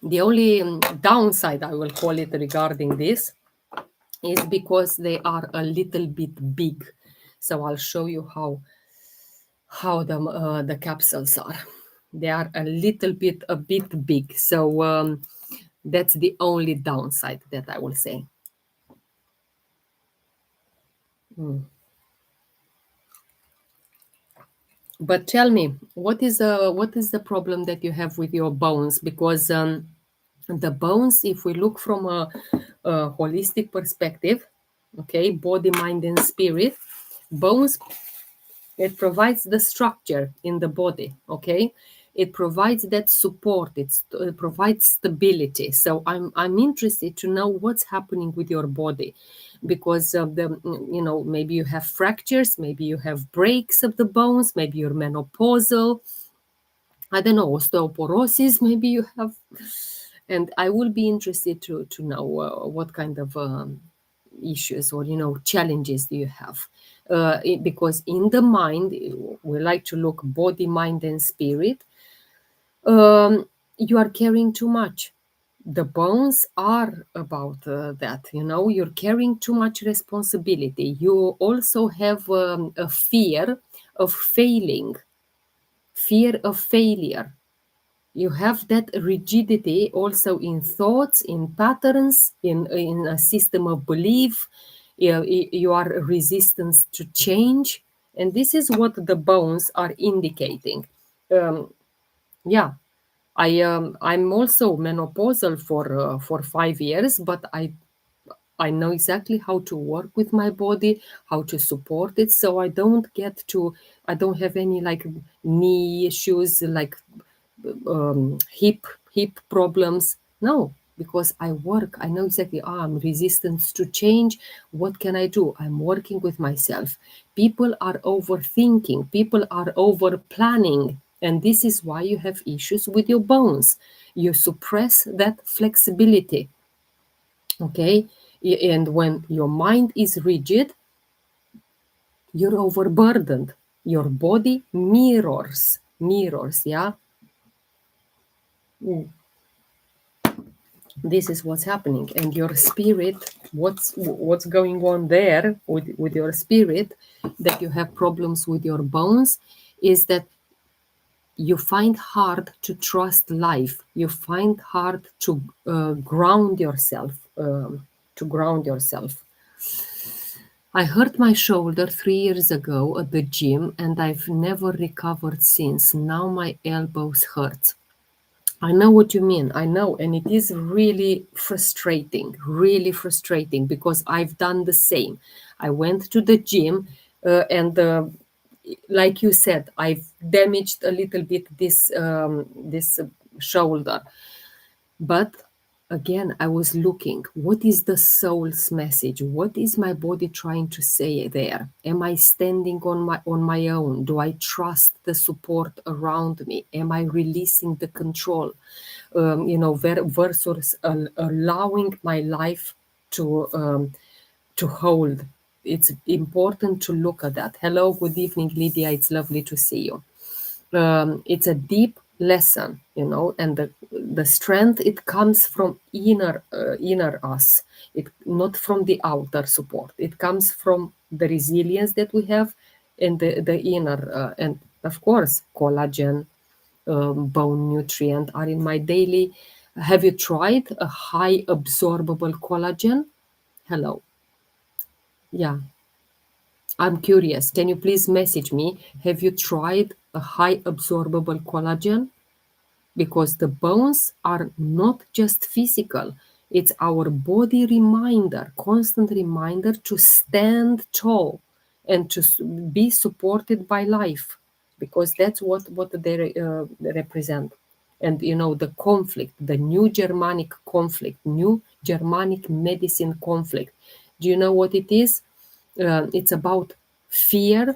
The only downside, I will call it, regarding this is because they are a little bit big. So I'll show you how the capsules are. They are a bit big. So that's the only downside that I will say. But tell me, what is the problem that you have with your bones? Because the bones, if we look from a holistic perspective, okay, body, mind, and spirit, bones, it provides the structure in the body, okay, it provides that support, it provides stability. So I'm interested to know what's happening with your body, because of the, maybe you have fractures, maybe you have breaks of the bones, maybe you're menopausal, I don't know, osteoporosis, maybe you have. And I will be interested to know what kind of issues or challenges do you have, because in the mind, we like to look body, mind, and spirit. You are carrying too much. The bones are about that, you're carrying too much responsibility. You also have a fear of failure. You have that rigidity also in thoughts, in patterns, in a system of belief. You are resistant to change, and this is what the bones are indicating. Yeah, I'm also menopausal for 5 years, but I know exactly how to work with my body, how to support it, so I don't have any like knee issues, like hip problems. No, because I work. I know exactly. I'm resistant to change. What can I do? I'm working with myself. People are overthinking. People are over planning, and this is why you have issues with your bones. You suppress that flexibility. Okay, and when your mind is rigid, you're overburdened. Your body mirrors. Yeah. Mm. This is what's happening, and your spirit, what's going on there with your spirit, that you have problems with your bones, is that you find hard to trust life. You find hard to ground yourself, I hurt my shoulder 3 years ago at the gym, and I've never recovered since. Now my elbows hurt. I know what you mean. I know. And it is really frustrating, because I've done the same. I went to the gym, and like you said, I've damaged a little bit this shoulder. But again, I was looking, what is the soul's message? What is my body trying to say there? Am I standing on my own? Do I trust the support around me? Am I releasing the control? Versus allowing my life to hold. It's important to look at that. Hello, good evening, Lydia. It's lovely to see you. It's a deep lesson, and the strength, it comes from inner us, it not from the outer support. It comes from the resilience that we have, and the inner, and of course collagen, bone nutrient are in my daily. Have you tried a high absorbable collagen? Hello. Yeah, I'm curious. Can you please message me? Have you tried a high absorbable collagen? Because the bones are not just physical, it's our body reminder, constant reminder to stand tall and to be supported by life. because that's what they represent. And the conflict, the new Germanic conflict, new Germanic medicine conflict. Do you know what it is? It's about fear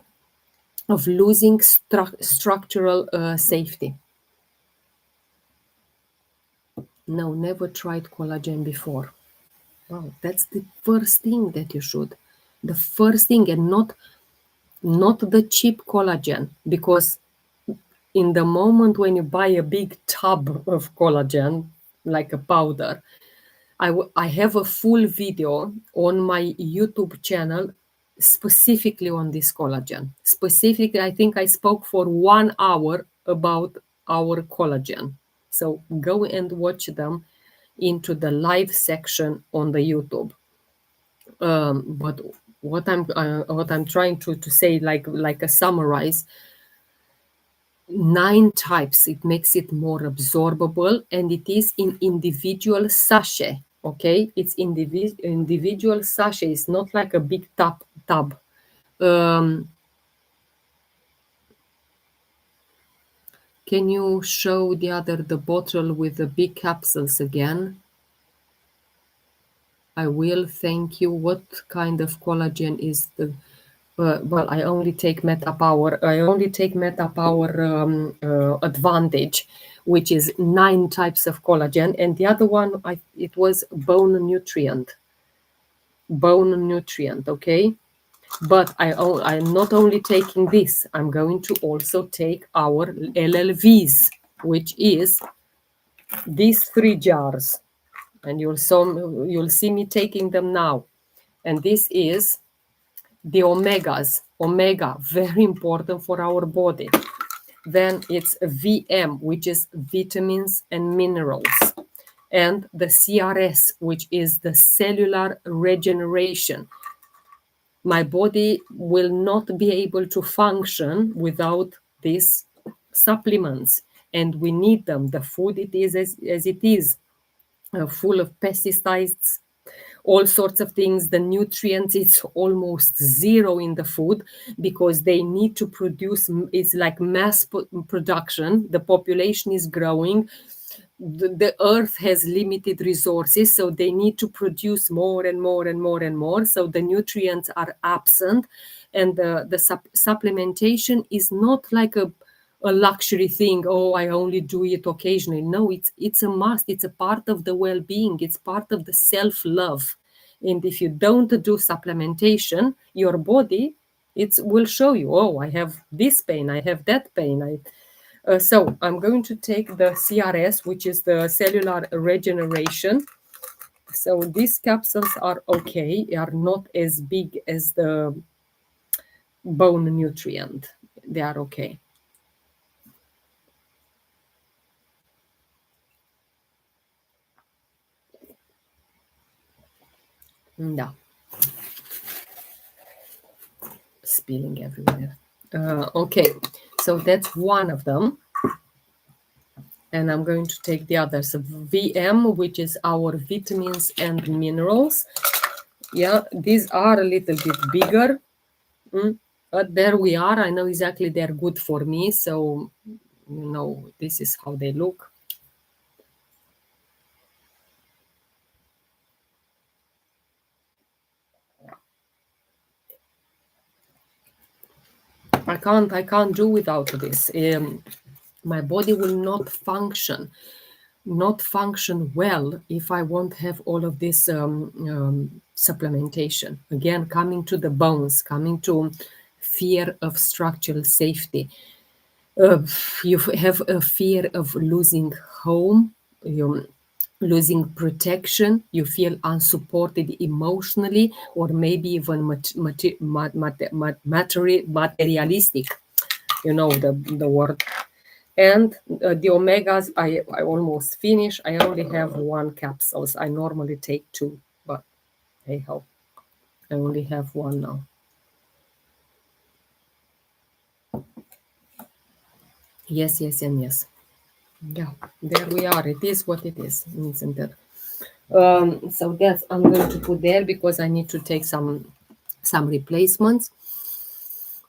of losing structural safety. No, never tried collagen before. Wow, that's the first thing that you should. The first thing, and not the cheap collagen, because in the moment when you buy a big tub of collagen, like a powder, I have a full video on my YouTube channel specifically on this collagen. Specifically, I think I spoke for 1 hour about our collagen. So go and watch them into the live section on the YouTube. But what I'm trying to say, like a summarize, 9 types. It makes it more absorbable, and it is in individual sachet. Okay, it's individual sachet. It's not like a big tub. Can you show the bottle with the big capsules again? I will, thank you. What kind of collagen is the well, I only take MetaPower. I only take MetaPower Advantage, which is 9 types of collagen, and the other one, it was bone nutrient. Bone nutrient, okay. But I'm not only taking this. I'm going to also take our LLVs, which is these 3 jars, and you'll see me taking them now. And this is the omegas. Omega, very important for our body. Then it's VM, which is vitamins and minerals. And the CRS, which is the cellular regeneration. My body will not be able to function without these supplements, and we need them. The food it is as it is, full of pesticides, all sorts of things. The nutrients, it's almost zero in the food, because they need to produce, it's like mass production. The population is growing. The earth has limited resources, so they need to produce more and more and more and more. So the nutrients are absent, and the supplementation is not like a luxury thing. Oh, I only do it occasionally. No, it's a must. It's a part of the well-being. It's part of the self-love. And if you don't do supplementation, your body, it will show you, oh, I have this pain, I have that pain. So I'm going to take the CRS, which is the cellular regeneration. So these capsules are okay, they are not as big as the bone nutrient. They are okay. No. Spilling everywhere. Okay, so that's one of them. And I'm going to take the others. VM, which is our vitamins and minerals. Yeah, these are a little bit bigger. But there we are. I know exactly they're good for me. So, this is how they look. I can't do without this. My body will not function well if I won't have all of this supplementation. Again, coming to the bones, coming to fear of structural safety. You have a fear of losing home, losing protection, you feel unsupported emotionally, or maybe even materialistic, the word. And the omegas, I almost finished. I only have 1 capsules. I normally take 2, but hey ho, I only have 1 now. Yes, and yes. Yeah, there we are. It is what it is, isn't it? So that's, I'm going to put there because I need to take some replacements.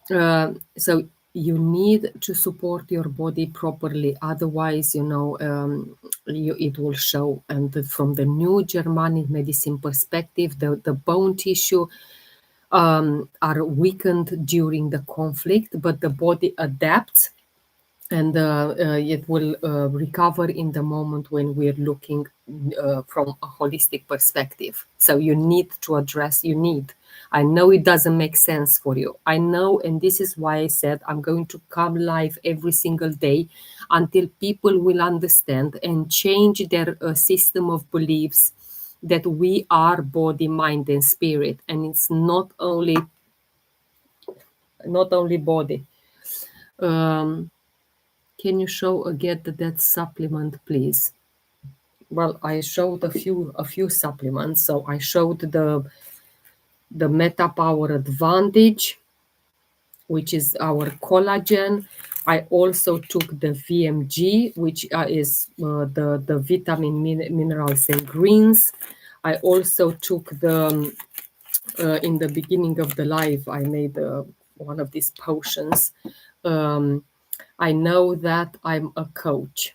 So you need to support your body properly, otherwise, it will show. And from the new Germanic medicine perspective, the bone tissue are weakened during the conflict, but the body adapts, and it will recover in the moment when we're looking from a holistic perspective. So you need to address, I know it doesn't make sense for you. I know, and this is why I said I'm going to come live every single day until people will understand and change their system of beliefs that we are body, mind, and spirit, and it's not only body. Can you show again that supplement, please? Well, I showed a few supplements. So I showed the Meta Power Advantage, which is our collagen. I also took the VMG, which is the vitamin, minerals, and greens. I also took in the beginning of the live, I made one of these potions. I know that I'm a coach.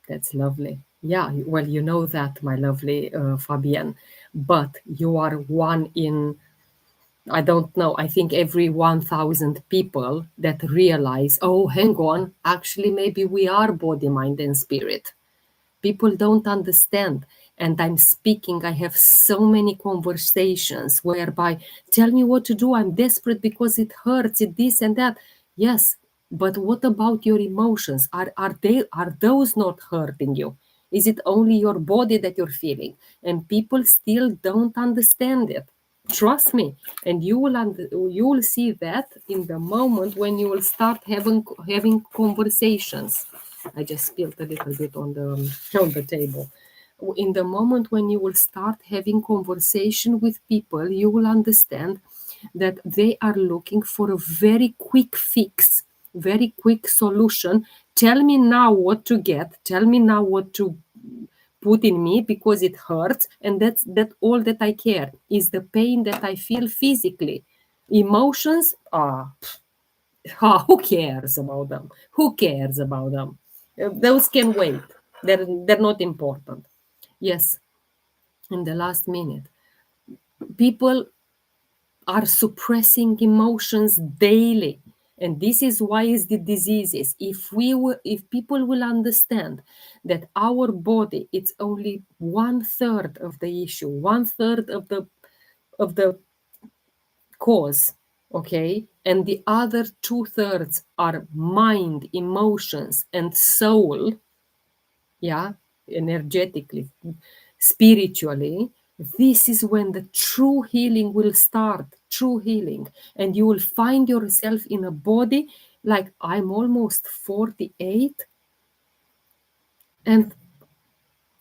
That's lovely. Yeah, well, you know that, my lovely Fabienne. But you are one in, I don't know, I think every 1,000 people that realize, oh, hang on, actually, maybe we are body, mind, and spirit. People don't understand. And I'm speaking, I have so many conversations whereby, tell me what to do. I'm desperate because it hurts, it this and that. Yes, but what about your emotions? Are those not hurting you? Is it only your body that you're feeling? And people still don't understand it. Trust me, and you will see that in the moment when you will start having conversations. I just spilled a little bit on the table. In the moment when you will start having conversation with people, you will understand that they are looking for a very quick fix, very quick solution. Tell me now what to get. Tell me now what to put in me because it hurts, and that all that I care is the pain that I feel physically. Emotions, who cares about them? Who cares about them? Those can wait. They're not important. Yes, in the last minute, people are suppressing emotions daily, and this is why is the diseases. If people will understand that our body, it's only 1/3 of the issue, 1/3 of the cause, okay, and the other 2/3 are mind, emotions, and soul, yeah, energetically, spiritually, this is when the true healing will start, true healing. And you will find yourself in a body, like I'm almost 48 and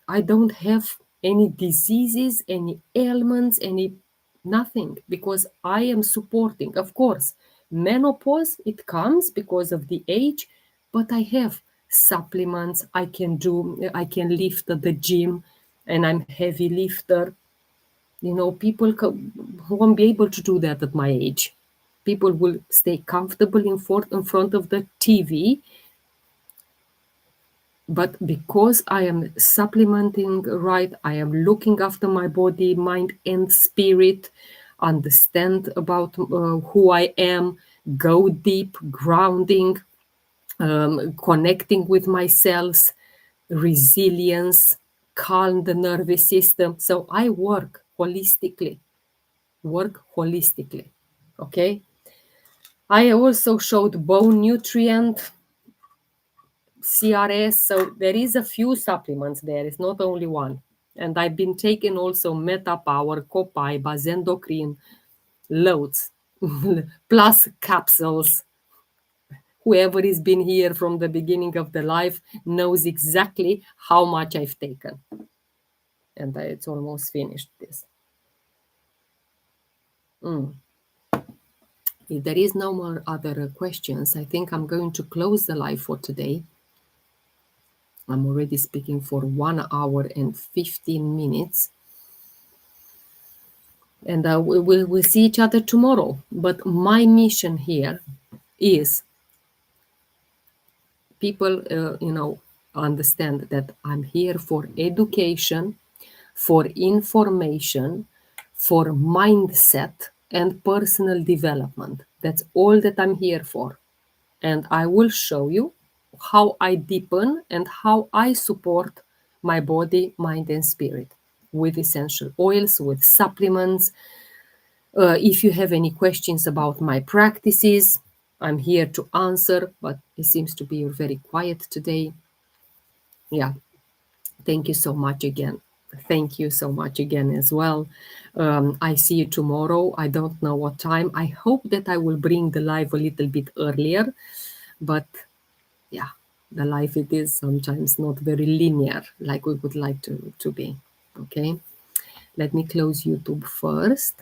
I don't have any diseases, any ailments, any nothing, because I am supporting. Of course, menopause, it comes because of the age, but I have supplements. I can lift at the gym, and I'm heavy lifter. People won't be able to do that at my age. People will stay comfortable in front of the TV, but because I am supplementing right, I am looking after my body, mind, and spirit, understand about who I am, go deep, grounding, connecting with my cells, resilience, calm the nervous system. So I work holistically. Okay. I also showed bone nutrient, CRS. So there is a few supplements there. It's not only one. And I've been taking also Meta Power, Copaiba, Zendocrine, loads, plus capsules. Whoever has been here from the beginning of the life knows exactly how much I've taken. And it's almost finished this. If there is no more other questions, I think I'm going to close the live for today. I'm already speaking for 1 hour and 15 minutes. And we'll see each other tomorrow. But my mission here is people, understand that I'm here for education, for information, for mindset, and personal development. That's all that I'm here for. And I will show you how I deepen and how I support my body, mind, and spirit with essential oils, with supplements. If you have any questions about my practices, I'm here to answer, but it seems to be you're very quiet today. Yeah, thank you so much again. Thank you so much again as well. I see you tomorrow. I don't know what time. I hope that I will bring the live a little bit earlier, but yeah, the life it is sometimes not very linear like we would like to be. Okay, let me close YouTube first.